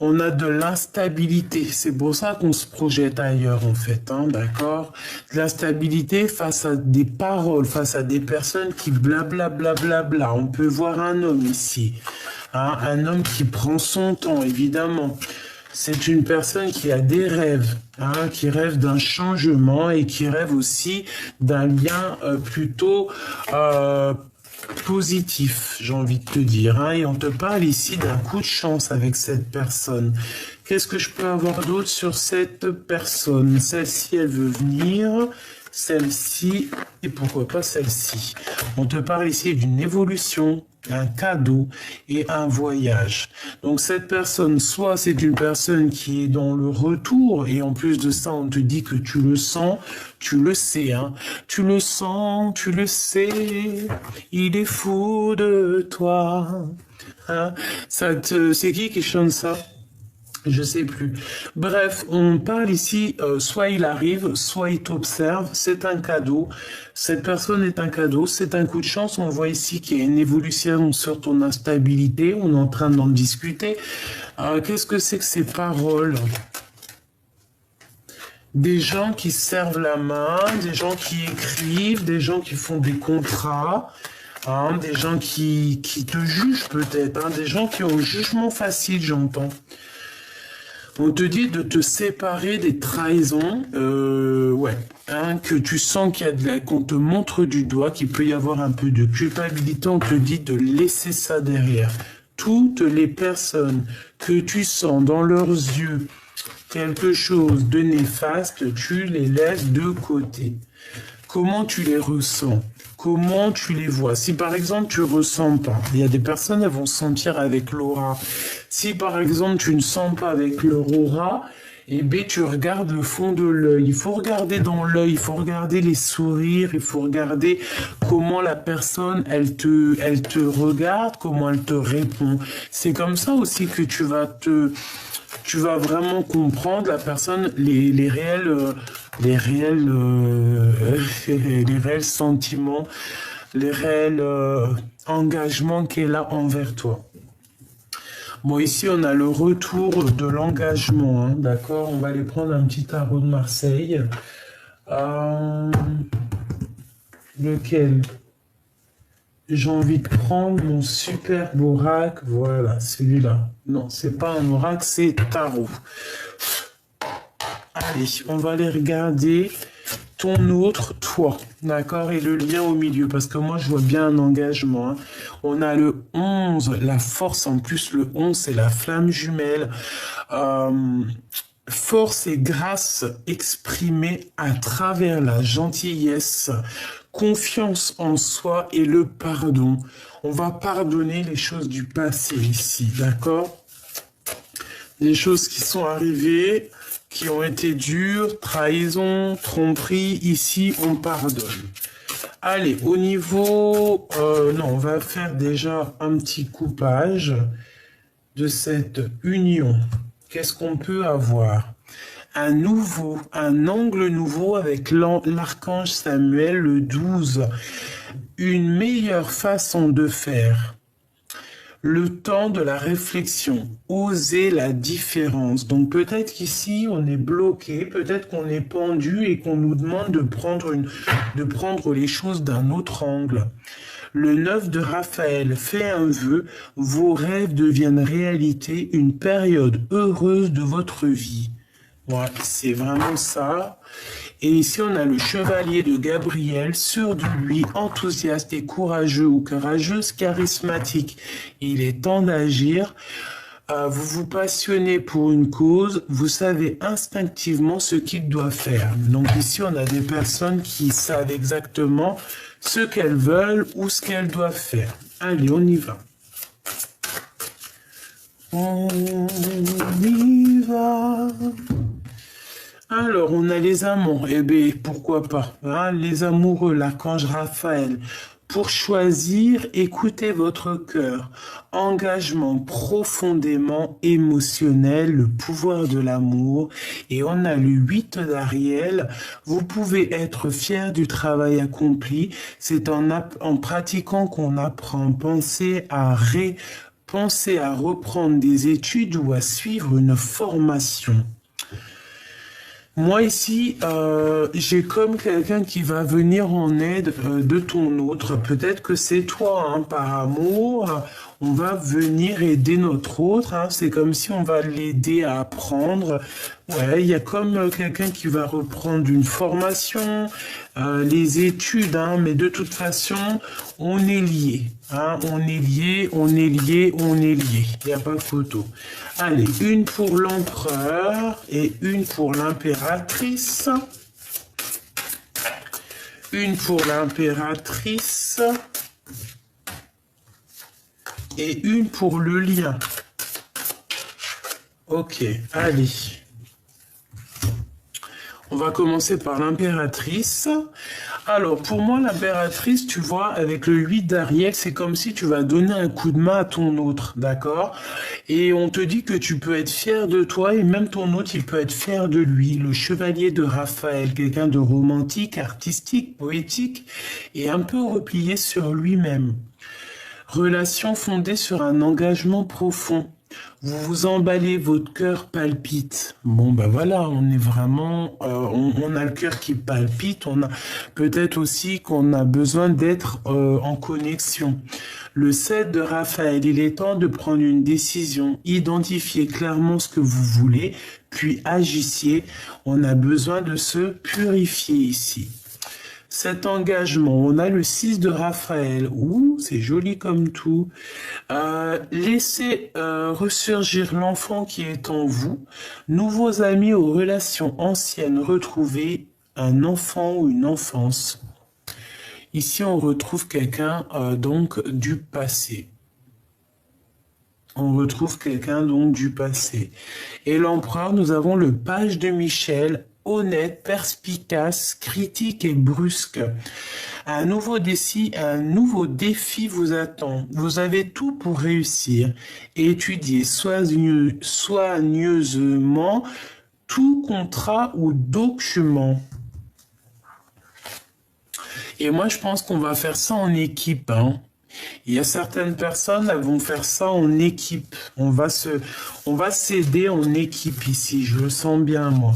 On a de l'instabilité, c'est pour ça qu'on se projette ailleurs en fait, hein, d'accord? De l'instabilité face à des paroles, face à des personnes qui blablabla. On peut voir un homme ici, hein, un homme qui prend son temps, évidemment. C'est une personne qui a des rêves, hein, qui rêve d'un changement et qui rêve aussi d'un lien plutôt positif, j'ai envie de te dire, hein, et on te parle ici d'un coup de chance avec cette personne. Qu'est-ce que je peux avoir d'autre sur cette personne? Celle-ci, elle veut venir, celle-ci, et pourquoi pas celle-ci? On te parle ici d'une évolution, un cadeau et un voyage. Donc cette personne, soit c'est une personne qui est dans le retour, et en plus de ça, on te dit que tu le sens, tu le sais, hein. Tu le sens, tu le sais, il est fou de toi. Hein. C'est qui chante ça? Je sais plus. Bref, on parle ici, soit il arrive, soit il t'observe, c'est un cadeau. Cette personne est un cadeau, c'est un coup de chance. On voit ici qu'il y a une évolution sur ton instabilité, on est en train d'en discuter. Qu'est-ce que c'est que ces paroles? Des gens qui servent la main, des gens qui écrivent, des gens qui font des contrats, hein, des gens qui te jugent peut-être, hein, des gens qui ont un jugement facile, j'entends. On te dit de te séparer des trahisons, ouais, hein, que tu sens qu'il y a qu'on te montre du doigt, qu'il peut y avoir un peu de culpabilité, on te dit de laisser ça derrière. Toutes les personnes que tu sens dans leurs yeux quelque chose de néfaste, tu les laisses de côté. Comment tu les ressens? Comment tu les vois? Si par exemple tu ressens pas, il y a des personnes elles vont sentir avec l'aura. Si par exemple tu ne sens pas avec leur aura, eh bien tu regardes le fond de l'œil. Il faut regarder dans l'œil, il faut regarder les sourires, il faut regarder comment la personne elle te regarde, comment elle te répond. C'est comme ça aussi que tu vas vraiment comprendre la personne, les réels sentiments, les réels engagements qu'elle a envers toi. Bon, ici, on a le retour de l'engagement, hein, d'accord? On va aller prendre un petit tarot de Marseille. Lequel? J'ai envie de prendre mon superbe oracle. Voilà, celui-là. Non, c'est pas un oracle, c'est tarot. Allez, on va aller regarder ton autre, toi, d'accord, et le lien au milieu, parce que moi, je vois bien un engagement. Hein. On a le 11, la force, en plus, le 11, c'est la flamme jumelle. Force et grâce exprimée à travers la gentillesse, confiance en soi et le pardon. On va pardonner les choses du passé ici, d'accord? Des choses qui sont arrivées, qui ont été dures, trahison, tromperie, ici on pardonne. Allez, au niveau... non, on va faire déjà un petit coupage de cette union. Qu'est-ce qu'on peut avoir? Un angle nouveau avec l'archange Samuel, le 12. Une meilleure façon de faire. Le temps de la réflexion, oser la différence. Donc peut-être qu'ici on est bloqué, peut-être qu'on est pendu et qu'on nous demande de prendre les choses d'un autre angle. Le 9 de Raphaël fait un vœu, vos rêves deviennent réalité, une période heureuse de votre vie. Ouais, c'est vraiment ça. Et ici, on a le chevalier de Gabriel, sûr de lui, enthousiaste et courageux ou courageuse, charismatique. Il est temps d'agir. Vous vous passionnez pour une cause, vous savez instinctivement ce qu'il doit faire. Donc ici, on a des personnes qui savent exactement ce qu'elles veulent ou ce qu'elles doivent faire. Allez, on y va. On y va. Alors, on a les amants. Eh bien, pourquoi pas, hein, les amoureux, l'archange Raphaël. Pour choisir, écoutez votre cœur. Engagement profondément émotionnel, le pouvoir de l'amour. Et on a le 8 d'Ariel. Vous pouvez être fier du travail accompli. C'est en pratiquant qu'on apprend. Pensez à reprendre des études ou à suivre une formation. Moi ici, j'ai comme quelqu'un qui va venir en aide de ton autre. Peut-être que c'est toi, hein, par amour. On va venir aider notre autre. Hein. C'est comme si on va l'aider à apprendre. Ouais, il y a comme quelqu'un qui va reprendre une formation, les études. Hein, mais de toute façon, on est liés. Hein, on est liés, on est liés, on est liés. Il n'y a pas de photo. Allez, une pour l'empereur et une pour l'impératrice. Une pour l'impératrice et une pour le lien. Ok, allez. On va commencer par l'impératrice. Alors, pour moi, l'impératrice, tu vois, avec le 8 d'Ariel, c'est comme si tu vas donner un coup de main à ton autre, d'accord? Et on te dit que tu peux être fier de toi et même ton autre, il peut être fier de lui. Le chevalier de Raphaël, quelqu'un de romantique, artistique, poétique et un peu replié sur lui-même. Relation fondée sur un engagement profond. Vous vous emballez, votre cœur palpite. Bon, ben voilà, on est vraiment, on a le cœur qui palpite. On a peut-être aussi qu'on a besoin d'être en connexion. Le 7 de Raphaël, il est temps de prendre une décision. Identifiez clairement ce que vous voulez, puis agissez. On a besoin de se purifier ici. Cet engagement, on a le 6 de Raphaël. Ouh, c'est joli comme tout. Laissez ressurgir l'enfant qui est en vous. Nouveaux amis aux relations anciennes retrouvées. Un enfant ou une enfance. Ici, on retrouve quelqu'un donc du passé. On retrouve quelqu'un donc du passé. Et l'empereur, nous avons le page de Michel, honnête, perspicace, critique et brusque. Un nouveau défi vous attend. Vous avez tout pour réussir. Étudiez soigneusement tout contrat ou document. Et moi, je pense qu'on va faire ça en équipe, hein. Il y a certaines personnes, elles vont faire ça en équipe. On va s'aider en équipe ici. Je le sens bien, moi.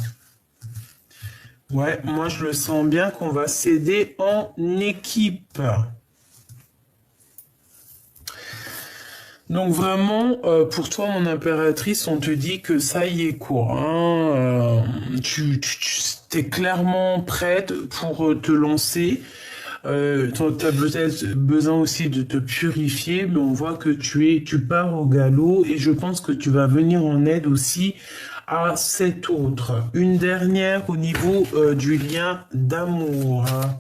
Ouais, moi, je le sens bien qu'on va s'aider en équipe. Donc vraiment, pour toi, mon impératrice, on te dit que ça y est quoi. Hein, tu es clairement prête pour te lancer. Tu as peut-être besoin aussi de te purifier, mais on voit que tu pars au galop et je pense que tu vas venir en aide aussi à cet autre. Une dernière au niveau du lien d'amour. Hein.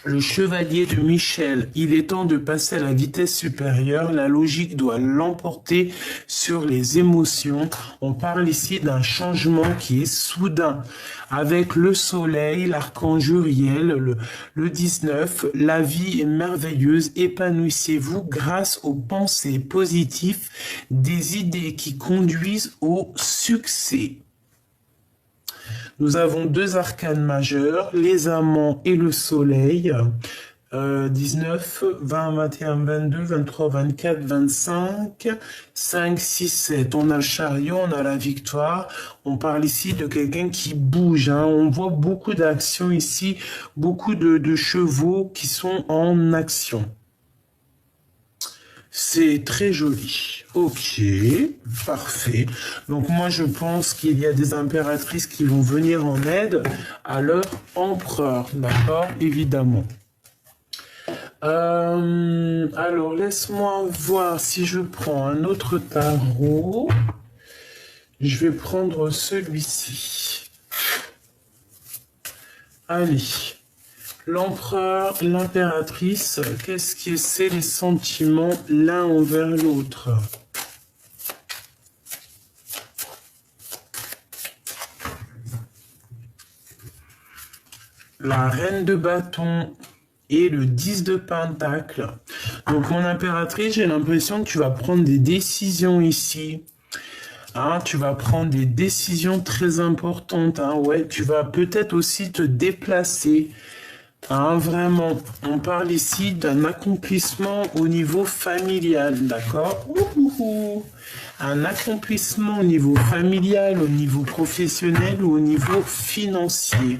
Le chevalier de Michel, il est temps de passer à la vitesse supérieure, la logique doit l'emporter sur les émotions. On parle ici d'un changement qui est soudain. Avec le soleil, l'archange Uriel, le 19, la vie est merveilleuse, épanouissez-vous grâce aux pensées positives, des idées qui conduisent au succès. Nous avons deux arcanes majeurs, les amants et le soleil. 19, 20, 21, 22, 23, 24, 25, 5, 6, 7. On a le chariot, on a la victoire. On parle ici de quelqu'un qui bouge. Hein. On voit beaucoup d'actions ici, beaucoup de chevaux qui sont en action. C'est très joli. Ok, parfait. Donc moi je pense qu'il y a des impératrices qui vont venir en aide à leur empereur, d'accord, évidemment. Alors laisse-moi voir si je prends un autre tarot. Je vais prendre celui-ci. Allez. L'empereur, l'impératrice, qu'est-ce que c'est les sentiments l'un envers l'autre? La reine de bâton et le 10 de pentacle. Donc mon impératrice, j'ai l'impression que tu vas prendre des décisions ici. Hein, tu vas prendre des décisions très importantes. Hein, ouais, tu vas peut-être aussi te déplacer. Hein, vraiment, on parle ici d'un accomplissement au niveau familial, d'accord? Un accomplissement au niveau familial, au niveau professionnel ou au niveau financier.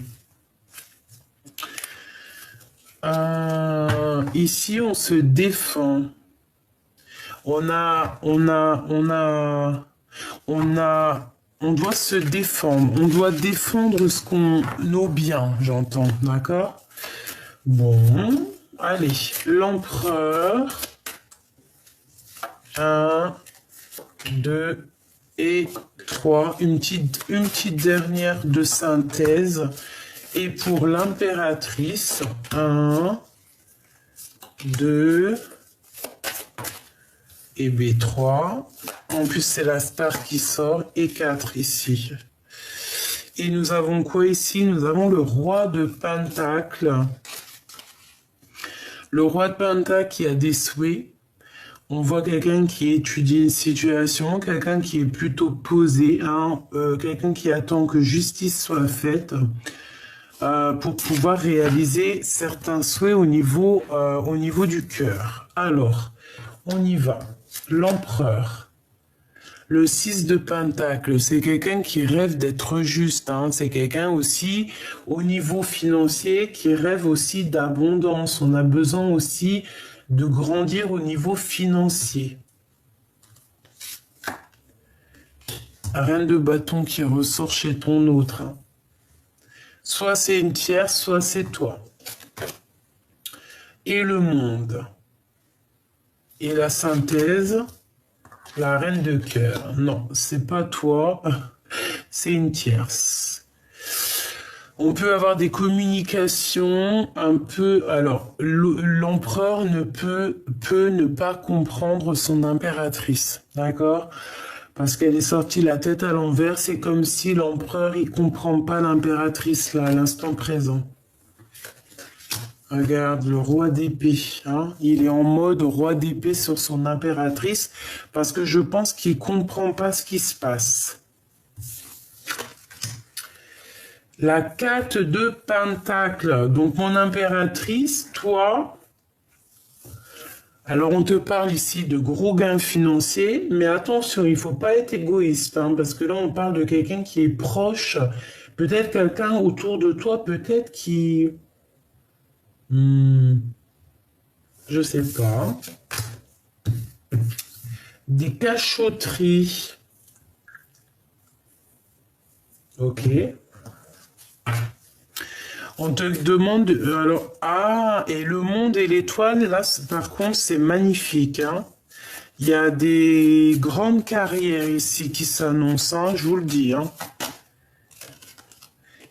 Ici, on se défend. On doit se défendre. On doit défendre nos biens, j'entends, d'accord? Bon, allez, l'empereur, 1, 2 et 3, une petite dernière de synthèse, et pour l'impératrice, 1, 2, et B3, en plus c'est la star qui sort, et 4 ici. Et nous avons quoi ici? Nous avons le roi de pentacle. Le roi de pentacle qui a des souhaits. On voit quelqu'un qui étudie une situation, quelqu'un qui est plutôt posé, hein, quelqu'un qui attend que justice soit faite pour pouvoir réaliser certains souhaits au niveau du cœur. Alors, on y va. L'empereur. Le 6 de pentacle, c'est quelqu'un qui rêve d'être juste. Hein. C'est quelqu'un aussi, au niveau financier, qui rêve aussi d'abondance. On a besoin aussi de grandir au niveau financier. Reine de bâton qui ressort chez ton autre. Hein. Soit c'est une tierce, soit c'est toi. Et le monde. Et la synthèse. La reine de cœur. Non, c'est pas toi, c'est une tierce. On peut avoir des communications un peu... Alors, l'empereur peut ne pas comprendre son impératrice, d'accord? Parce qu'elle est sortie la tête à l'envers, c'est comme si l'empereur, il comprend pas l'impératrice là, à l'instant présent. Regarde, le roi d'épée, hein, il est en mode roi d'épée sur son impératrice parce que je pense qu'il ne comprend pas ce qui se passe. La 4 de pentacle, donc mon impératrice, toi, alors on te parle ici de gros gains financiers, mais attention, il ne faut pas être égoïste, hein, parce que là on parle de quelqu'un qui est proche, peut-être quelqu'un autour de toi, peut-être qui... je sais pas. des cachotteries. Ok. On te demande, alors, ah, et le monde et l'étoile, là, par contre, c'est magnifique, hein. Il y a des grandes carrières ici qui s'annoncent, hein, je vous le dis, hein.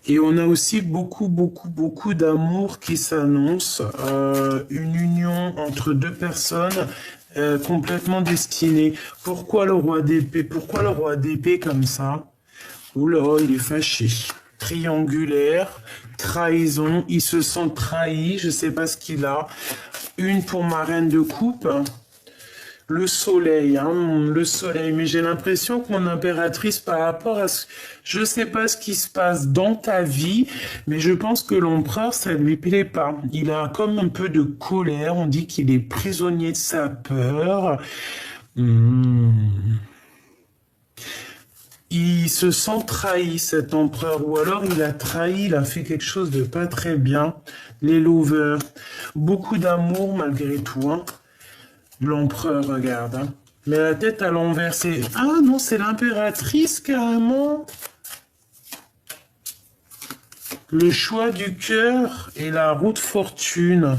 Et on a aussi beaucoup d'amour qui s'annonce, une union entre deux personnes complètement destinées. Pourquoi le roi d'épée? Pourquoi le roi d'épée comme ça? Oula, il est fâché. Triangulaire, trahison, il se sent trahi, je sais pas ce qu'il a. Une pour ma reine de coupe. Le soleil, hein, le soleil. Mais j'ai l'impression que mon impératrice, par rapport à ce... Je sais pas ce qui se passe dans ta vie, mais je pense que l'empereur, ça lui plaît pas. Il a comme un peu de colère. On dit qu'il est prisonnier de sa peur. Il se sent trahi, cet empereur, ou alors il a trahi, il a fait quelque chose de pas très bien. Les lovers. Beaucoup d'amour malgré tout, hein. L'empereur, regarde. Hein. Mais la tête à l'envers, c'est... Ah non, c'est l'impératrice, carrément. Le choix du cœur et la roue de fortune.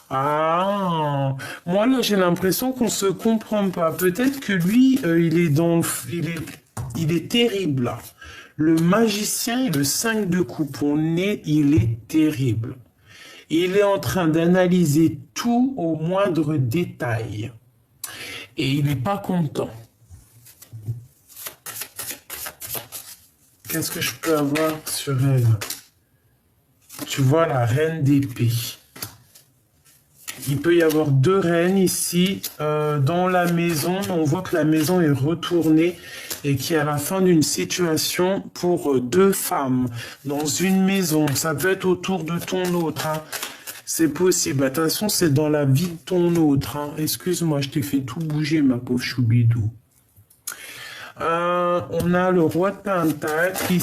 Ah, moi là, j'ai l'impression qu'on se comprend pas. Peut-être que lui, il est dans... Il est terrible, là. Le magicien et le 5 de coupe, il est terrible. Il est en train d'analyser tout au moindre détail. Et il n'est pas content. Qu'est-ce que je peux avoir sur elle? Tu vois la reine d'épée. Il peut y avoir deux reines ici dans la maison. On voit que la maison est retournée et qu'il y a la fin d'une situation pour deux femmes dans une maison. Ça peut être autour de ton autre. Hein. C'est possible. De toute façon, c'est dans la vie de ton autre. Hein. Excuse-moi, je t'ai fait tout bouger, ma pauvre choubidou. On a le roi de Pentacle.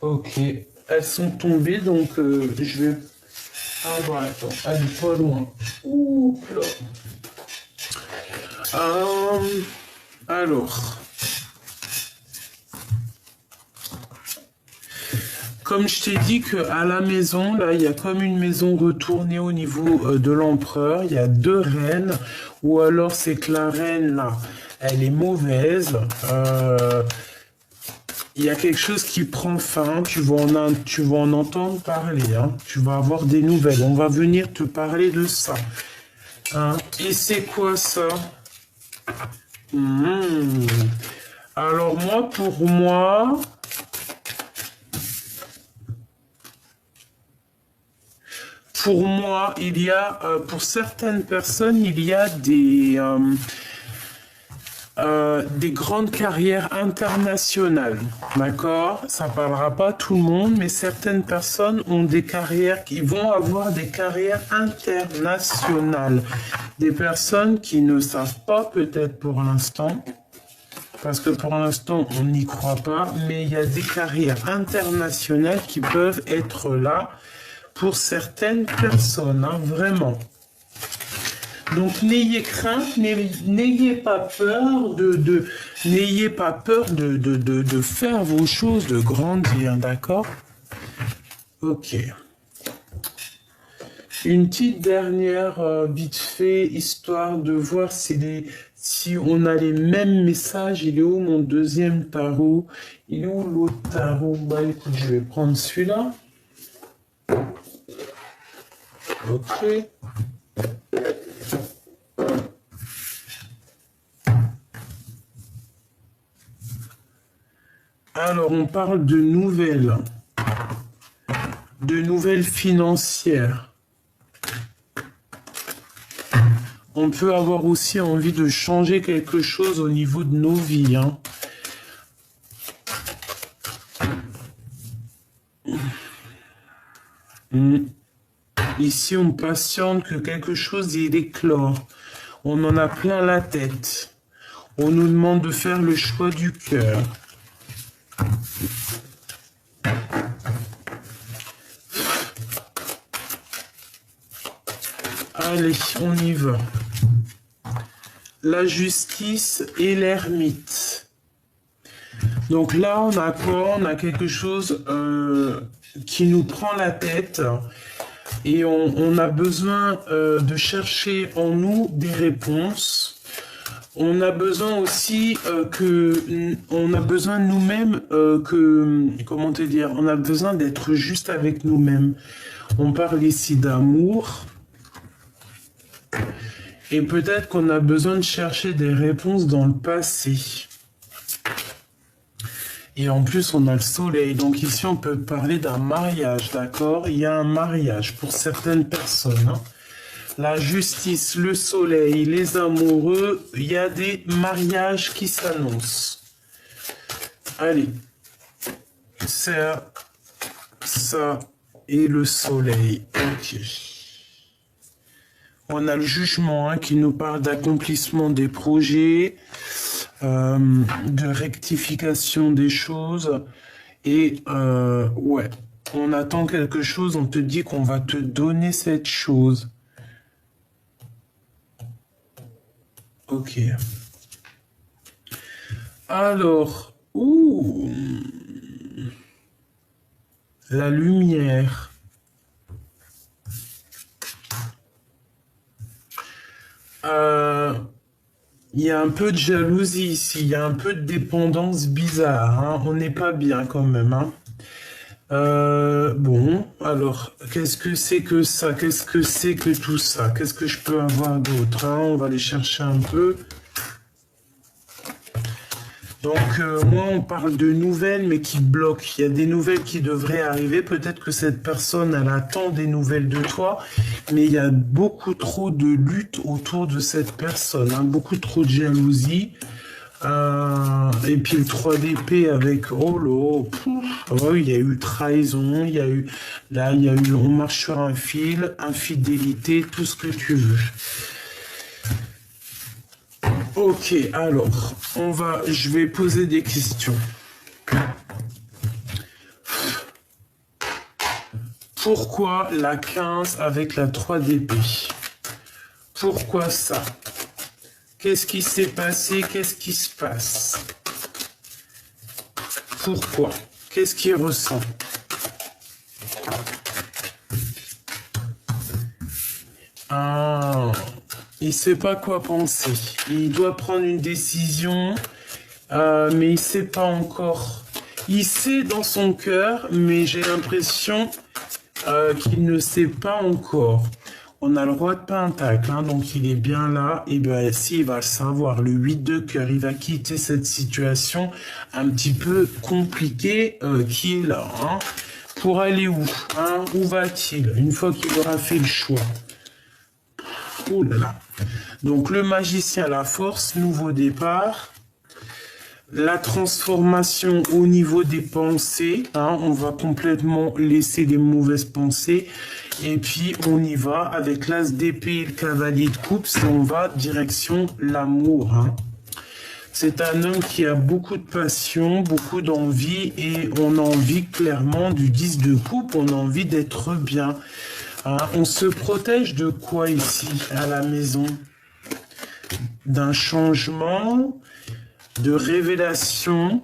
Ok. Elles sont tombées, donc je vais... Ah bon, attends, elle est pas loin. Ouh là. Alors, comme je t'ai dit qu'à la maison, là, il y a comme une maison retournée au niveau de l'empereur. Il y a deux reines, ou alors c'est que la reine, là, elle est mauvaise. Il y a quelque chose qui prend fin, tu vas en entendre parler, hein. Tu vas avoir des nouvelles. On va venir te parler de ça. Hein. Et c'est quoi ça? Alors pour moi, il y a, pour certaines personnes, il y a des grandes carrières internationales, d'accord? Ça parlera pas tout le monde, mais certaines personnes ont des carrières qui vont avoir des carrières internationales. Des personnes qui ne savent pas peut-être pour l'instant, parce que pour l'instant on n'y croit pas, mais il y a des carrières internationales qui peuvent être là pour certaines personnes, hein, vraiment. Donc n'ayez crainte, n'ayez pas peur n'ayez pas peur de faire vos choses, de grandir, d'accord? Ok. Une petite dernière vite fait, histoire de voir si on a les mêmes messages. Il est où mon deuxième tarot? Il est où l'autre tarot? Bah écoute, je vais prendre celui-là. Ok. Alors, on parle de nouvelles financières. On peut avoir aussi envie de changer quelque chose au niveau de nos vies. Hein. Ici, on patiente que quelque chose il éclore. On en a plein la tête. On nous demande de faire le choix du cœur. Allez, on y va. la justice et l'ermite. Donc là, on a quoi? On a quelque chose qui nous prend la tête et on a besoin de chercher en nous des réponses. On a besoin aussi on a besoin de nous-mêmes comment te dire, on a besoin d'être juste avec nous-mêmes. On parle ici d'amour. Et peut-être qu'on a besoin de chercher des réponses dans le passé. Et en plus, on a le soleil. Donc ici, on peut parler d'un mariage, d'accord? Il y a un mariage pour certaines personnes. Hein. La justice, le soleil, les amoureux, il y a des mariages qui s'annoncent. Allez. Ça et le soleil. Ok. On a le jugement hein, qui nous parle d'accomplissement des projets, de rectification des choses. Et ouais, on attend quelque chose, on te dit qu'on va te donner cette chose. Ok. Alors, la lumière. Il y a un peu de jalousie ici, il y a un peu de dépendance bizarre, hein. On n'est pas bien quand même. Hein. Bon, alors, qu'est-ce que c'est que ça? Qu'est-ce que c'est que tout ça? Qu'est-ce que je peux avoir d'autre hein? On va aller chercher un peu. Donc, moi, on parle de nouvelles, mais qui bloquent. Il y a des nouvelles qui devraient arriver. Peut-être que cette personne, elle attend des nouvelles de toi, mais il y a beaucoup trop de lutte autour de cette personne. Hein, beaucoup trop de jalousie. Et puis le 3 d'épée avec oh là, il y a eu trahison, il y a eu on marche sur un fil, infidélité, tout ce que tu veux. Ok, alors je vais poser des questions. Pourquoi la 15 avec la 3 d'épée? Pourquoi ça? Qu'est-ce qui s'est passé? Qu'est-ce qui se passe? Pourquoi? Qu'est-ce qu'il ressent? Ah, il ne sait pas quoi penser. Il doit prendre une décision, mais il ne sait pas encore. Il sait dans son cœur, mais j'ai l'impression qu'il ne sait pas encore. On a le roi de Pentacle, hein, donc il est bien là. Et bien, s'il va le savoir, le 8 de cœur, il va quitter cette situation un petit peu compliquée qui est là. Hein. Pour aller où hein? Où va-t-il une fois qu'il aura fait le choix? Oh là là. Donc le magicien, la force, nouveau départ. La transformation au niveau des pensées, hein, on va complètement laisser les mauvaises pensées et puis on y va avec l'as d'épée et le cavalier de coupe, on va direction l'amour. Hein. C'est un homme qui a beaucoup de passion, beaucoup d'envie et on a envie clairement du 10 de coupe, on a envie d'être bien. Hein. On se protège de quoi ici à la maison? D'un changement, de révélations,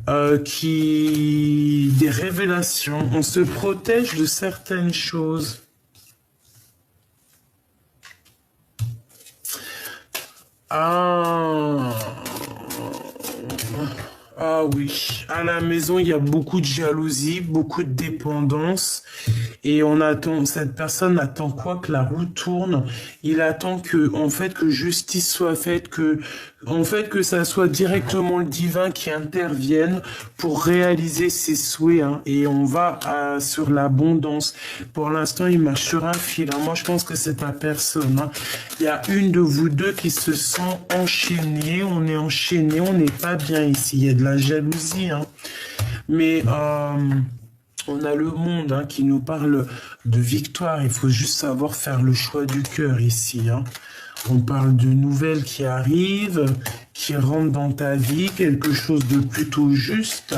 des révélations. On se protège de certaines choses. Ah oui, à la maison, il y a beaucoup de jalousie, beaucoup de dépendance. Et on attend, cette personne attend quoi? Que la roue tourne. Il attend que, en fait, que justice soit faite, que ça soit directement le divin qui intervienne pour réaliser ses souhaits. Hein. Et on va sur l'abondance. Pour l'instant, il marche sur un fil. Hein. Moi, je pense que c'est ta personne. Hein. Il y a une de vous deux qui se sent enchaînée. On est enchaîné, on n'est pas bien ici. Il y a de la jalousie. Hein. Mais on a le monde hein, qui nous parle de victoire. Il faut juste savoir faire le choix du cœur ici. Hein. On parle de nouvelles qui arrivent, qui rentrent dans ta vie, quelque chose de plutôt juste.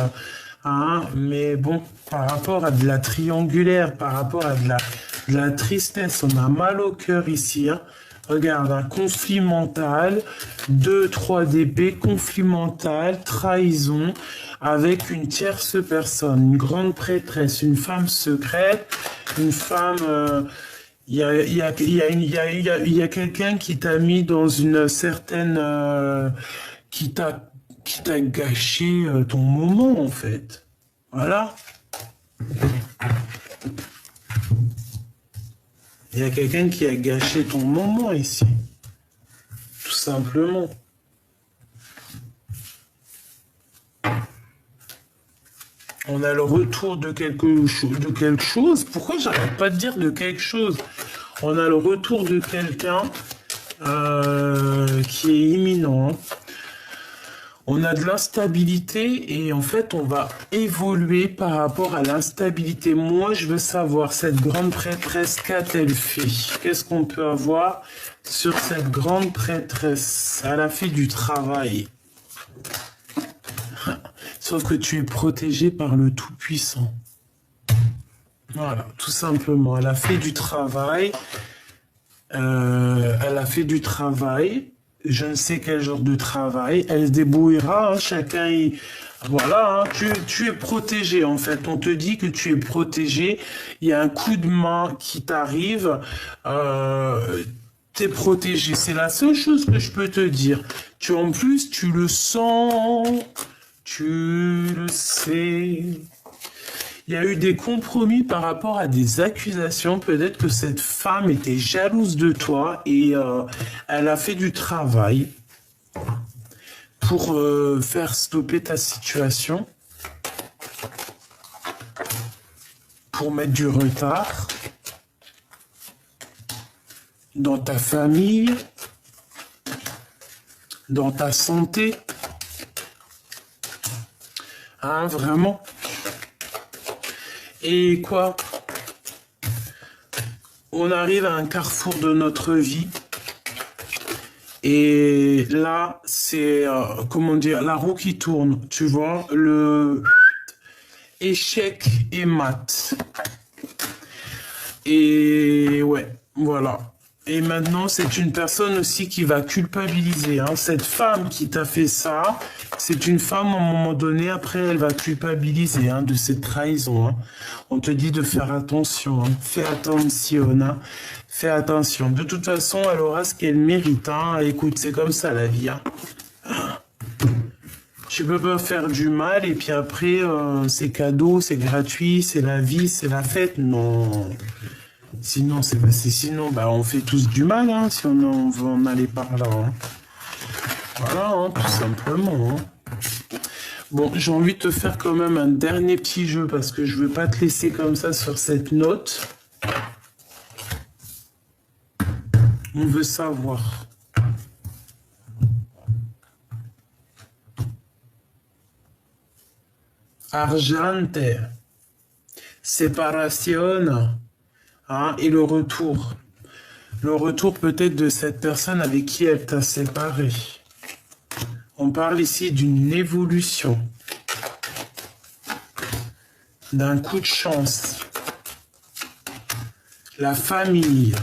Hein. Mais bon, par rapport à de la triangulaire, par rapport à de la tristesse, on a mal au cœur ici. Hein. Regarde, un conflit mental, 2, 3 d'épée, conflit mental, trahison, avec une tierce personne, une grande prêtresse, une femme secrète, une femme... il y a quelqu'un qui t'a mis dans une certaine... qui t'a gâché ton moment, en fait. Voilà. Il y a quelqu'un qui a gâché ton moment ici. Tout simplement. On a le retour de quelque chose. Pourquoi j'arrête pas de dire de quelque chose? On a le retour de quelqu'un qui est imminent. Hein. On a de l'instabilité et en fait, on va évoluer par rapport à l'instabilité. Moi, je veux savoir, cette grande prêtresse, qu'a-t-elle fait? Qu'est-ce qu'on peut avoir sur cette grande prêtresse? Elle a fait du travail. Sauf que tu es protégé par le Tout-Puissant. Voilà, tout simplement. Elle a fait du travail. Elle a fait du travail. Je ne sais quel genre de travail. Elle se débrouillera. Hein, chacun y... Voilà, hein, tu es protégé en fait. On te dit que tu es protégé. Il y a un coup de main qui t'arrive. T'es protégé. C'est la seule chose que je peux te dire. En plus, tu le sens. Tu le sais. Il y a eu des compromis par rapport à des accusations. Peut-être que cette femme était jalouse de toi et elle a fait du travail pour faire stopper ta situation, pour mettre du retard dans ta famille, dans ta santé. Hein, vraiment. Et quoi? On arrive à un carrefour de notre vie. Et là, c'est, comment dire, la roue qui tourne. Tu vois, le échec et mat. Et ouais, voilà. Et maintenant, c'est une personne aussi qui va culpabiliser. Hein. Cette femme qui t'a fait ça, c'est une femme, à un moment donné, après, elle va culpabiliser hein, de cette trahison. Hein. On te dit de faire attention. Hein. Fais attention. Hein. Fais attention. De toute façon, elle aura ce qu'elle mérite. Hein. Écoute, c'est comme ça, la vie. Hein. Tu peux pas faire du mal et puis après, c'est cadeau, c'est gratuit, c'est la vie, c'est la fête. Non. Sinon, sinon, bah, on fait tous du mal, hein, si on veut en aller par là. Hein. Voilà, hein, tout simplement. Hein. Bon, j'ai envie de te faire quand même un dernier petit jeu parce que je veux pas te laisser comme ça sur cette note. On veut savoir. Argente, séparation. Hein, et le retour. Le retour peut-être de cette personne avec qui elle t'a séparé. On parle ici d'une évolution. D'un coup de chance. La famille.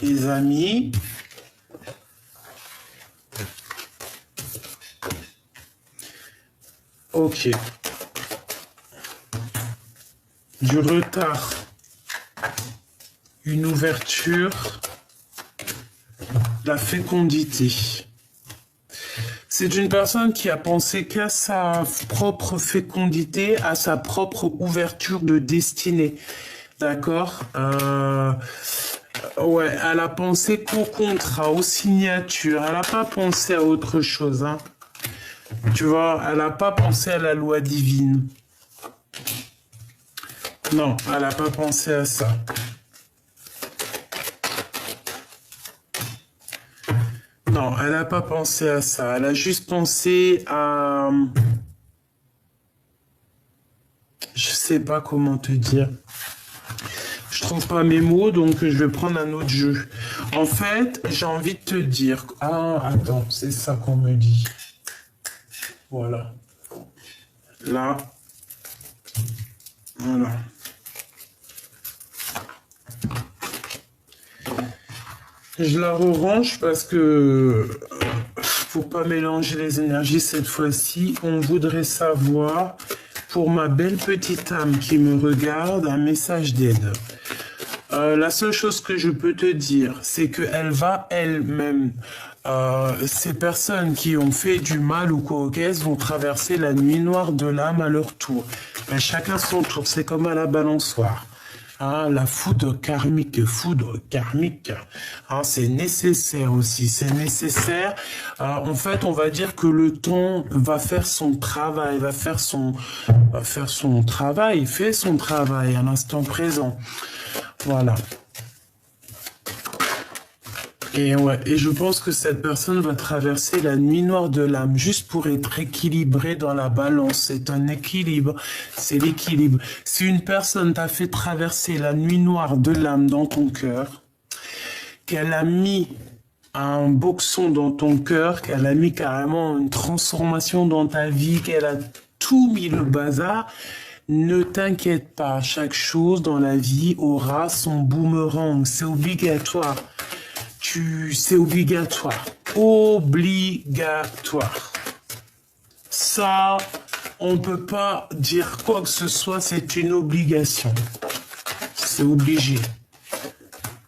Les amis. Ok. Du retard. Une ouverture, la fécondité. C'est une personne qui a pensé qu'à sa propre fécondité, à sa propre ouverture de destinée. D'accord ouais, elle a pensé qu'au contrat, aux signatures. Elle n'a pas pensé à autre chose. Hein. Tu vois, elle n'a pas pensé à la loi divine. Non, elle n'a pas pensé à ça. Non, elle n'a pas pensé à ça. Elle a juste pensé à... Je sais pas comment te dire. Je trouve pas mes mots, donc je vais prendre un autre jeu. En fait, j'ai envie de te dire... Ah, attends, c'est ça qu'on me dit. Voilà. Là. Voilà. Je la range parce que pour pas mélanger les énergies cette fois-ci, on voudrait savoir, pour ma belle petite âme qui me regarde, un message d'aide. La seule chose que je peux te dire, c'est qu'elle va elle-même, ces personnes qui ont fait du mal ou quoi vont traverser la nuit noire de l'âme à leur tour. Mais chacun son tour, c'est comme à la balançoire. Hein, la foudre karmique, hein, c'est nécessaire aussi, c'est nécessaire. En fait, on va dire que le temps va faire son travail, fait son travail à l'instant présent. Voilà. Et ouais, et je pense que cette personne va traverser la nuit noire de l'âme juste pour être équilibrée dans la balance. C'est un équilibre, c'est l'équilibre. Si une personne t'a fait traverser la nuit noire de l'âme dans ton cœur, qu'elle a mis un boxon dans ton cœur, qu'elle a mis carrément une transformation dans ta vie, qu'elle a tout mis le bazar, ne t'inquiète pas, chaque chose dans la vie aura son boomerang, c'est obligatoire. C'est obligatoire. Obligatoire. Ça, on ne peut pas dire quoi que ce soit, c'est une obligation. C'est obligé.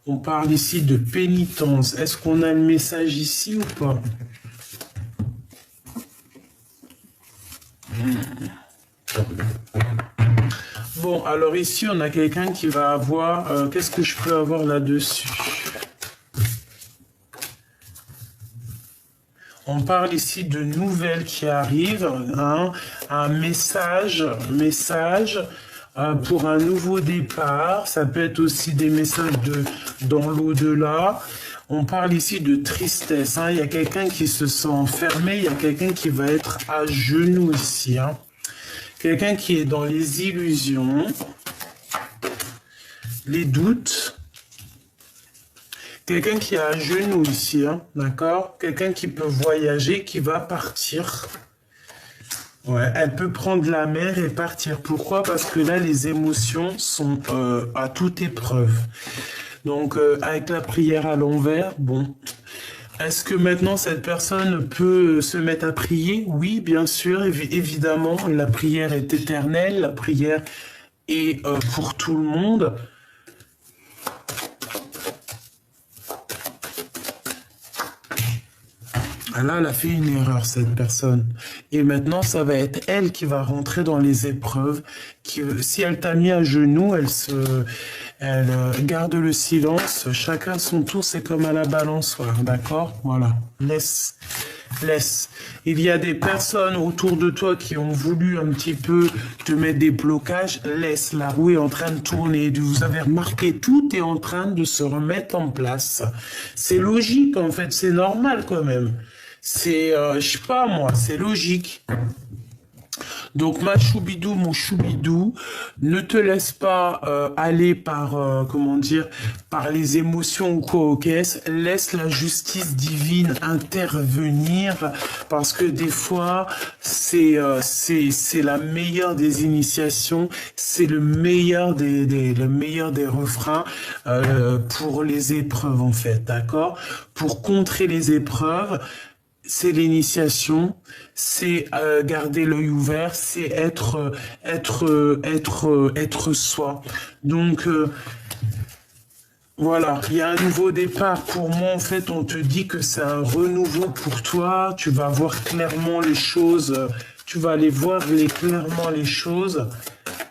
On parle ici de pénitence. Est-ce qu'on a le message ici ou pas? Bon, alors ici, on a quelqu'un qui va avoir... Qu'est-ce que je peux avoir là-dessus? On parle ici de nouvelles qui arrivent, hein, un message pour un nouveau départ. Ça peut être aussi des messages dans l'au-delà. On parle ici de tristesse. Hein. Il y a quelqu'un qui se sent enfermé, il y a quelqu'un qui va être à genoux ici. Hein. Quelqu'un qui est dans les illusions, les doutes. Quelqu'un qui est à genoux ici, hein, d'accord? Quelqu'un qui peut voyager, qui va partir. Ouais, elle peut prendre la mer et partir. Pourquoi? Parce que là, les émotions sont à toute épreuve. Donc, avec la prière à l'envers, bon. Est-ce que maintenant, cette personne peut se mettre à prier? Oui, bien sûr, évidemment. La prière est éternelle. La prière est pour tout le monde. Là, elle a fait une erreur, cette personne. Et maintenant, ça va être elle qui va rentrer dans les épreuves. Si elle t'a mis à genoux, elle garde le silence. Chacun son tour, c'est comme à la balançoire, d'accord? Voilà. Laisse. Il y a des personnes autour de toi qui ont voulu un petit peu te mettre des blocages. Laisse, la roue est en train de tourner. Vous avez remarqué, tout est en train de se remettre en place. C'est logique, en fait. C'est normal, quand même. C'est, je sais pas moi, c'est logique. Donc ma choubidou, mon choubidou, ne te laisse pas aller par, comment dire, par les émotions ou quoi aux caisses. Laisse la justice divine intervenir parce que des fois, c'est la meilleure des initiations, c'est le meilleur des refrains pour les épreuves en fait, d'accord? Pour contrer les épreuves, c'est l'initiation, c'est garder l'œil ouvert, c'est être soi. Donc voilà, il y a un nouveau départ. Pour moi, en fait, on te dit que c'est un renouveau pour toi. Tu vas voir clairement les choses. Tu vas aller voir clairement les choses.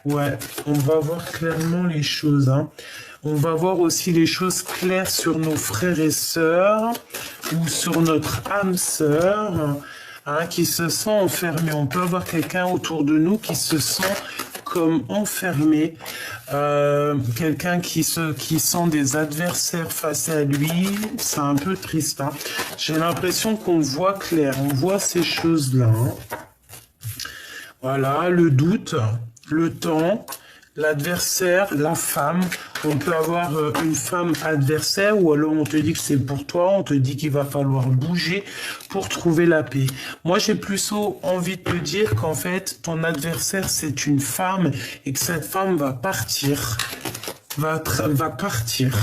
Ouais, on va voir clairement les choses. Hein. On va voir aussi les choses claires sur nos frères et sœurs ou sur notre âme sœur hein, qui se sent enfermé. On peut avoir quelqu'un autour de nous qui se sent comme enfermé, quelqu'un qui sent des adversaires face à lui. C'est un peu triste. Hein. J'ai l'impression qu'on voit clair, on voit ces choses-là. Hein. Voilà, le doute, le temps, l'adversaire, la femme. On peut avoir une femme adversaire ou alors on te dit que c'est pour toi, on te dit qu'il va falloir bouger pour trouver la paix. Moi, j'ai plutôt envie de te dire qu'en fait, ton adversaire, c'est une femme et que cette femme va partir, va partir.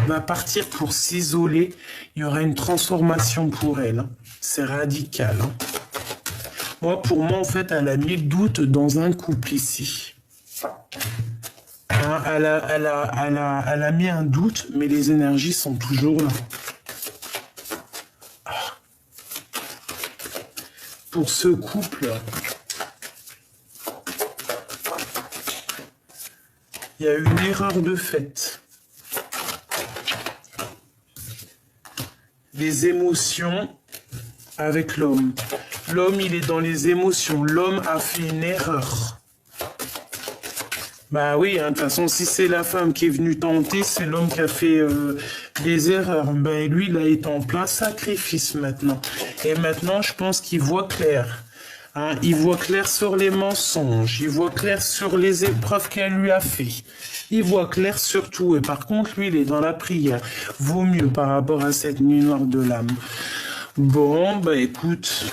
va partir pour s'isoler. Il y aura une transformation pour elle. Hein. C'est radical. Hein. Pour moi, en fait, elle a mis le doute dans un couple ici. Hein, elle a mis un doute, mais les énergies sont toujours là. Pour ce couple, il y a eu une erreur de fait. Les émotions avec l'homme. L'homme, il est dans les émotions. L'homme a fait une erreur. Bah oui, hein, de toute façon, si c'est la femme qui est venue tenter, c'est l'homme qui a fait des erreurs. Ben lui, il a été en plein sacrifice maintenant. Et maintenant, je pense qu'il voit clair. Hein, il voit clair sur les mensonges. Il voit clair sur les épreuves qu'elle lui a fait. Il voit clair sur tout. Et par contre, lui, il est dans la prière. Vaut mieux par rapport à cette nuit noire de l'âme. Bon, bah écoute,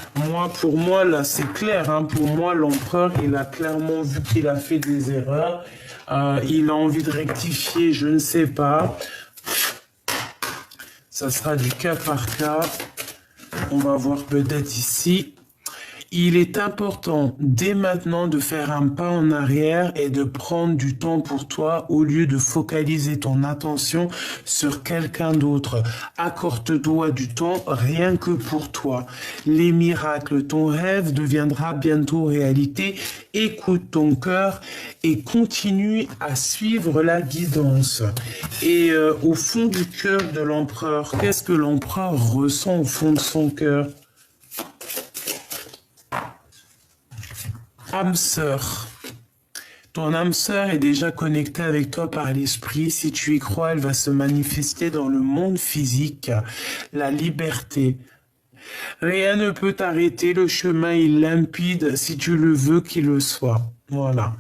pour moi, là, c'est clair. Hein. Pour moi, l'empereur, il a clairement vu qu'il a fait des erreurs. Il a envie de rectifier, je ne sais pas. Ça sera du cas par cas. On va voir peut-être ici. Il est important dès maintenant de faire un pas en arrière et de prendre du temps pour toi au lieu de focaliser ton attention sur quelqu'un d'autre. Accorde-toi du temps rien que pour toi. Les miracles, ton rêve deviendra bientôt réalité. Écoute ton cœur et continue à suivre la guidance. Et au fond du cœur de l'empereur, qu'est-ce que l'empereur ressent au fond de son cœur ? Âme sœur. Ton âme sœur est déjà connectée avec toi par l'esprit. Si tu y crois, elle va se manifester dans le monde physique. La liberté. Rien ne peut t'arrêter. Le chemin est limpide si tu le veux qu'il le soit. Voilà.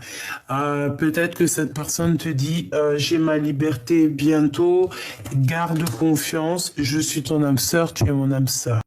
Peut-être que cette personne te dit j'ai ma liberté bientôt. Garde confiance. Je suis ton âme sœur. Tu es mon âme sœur.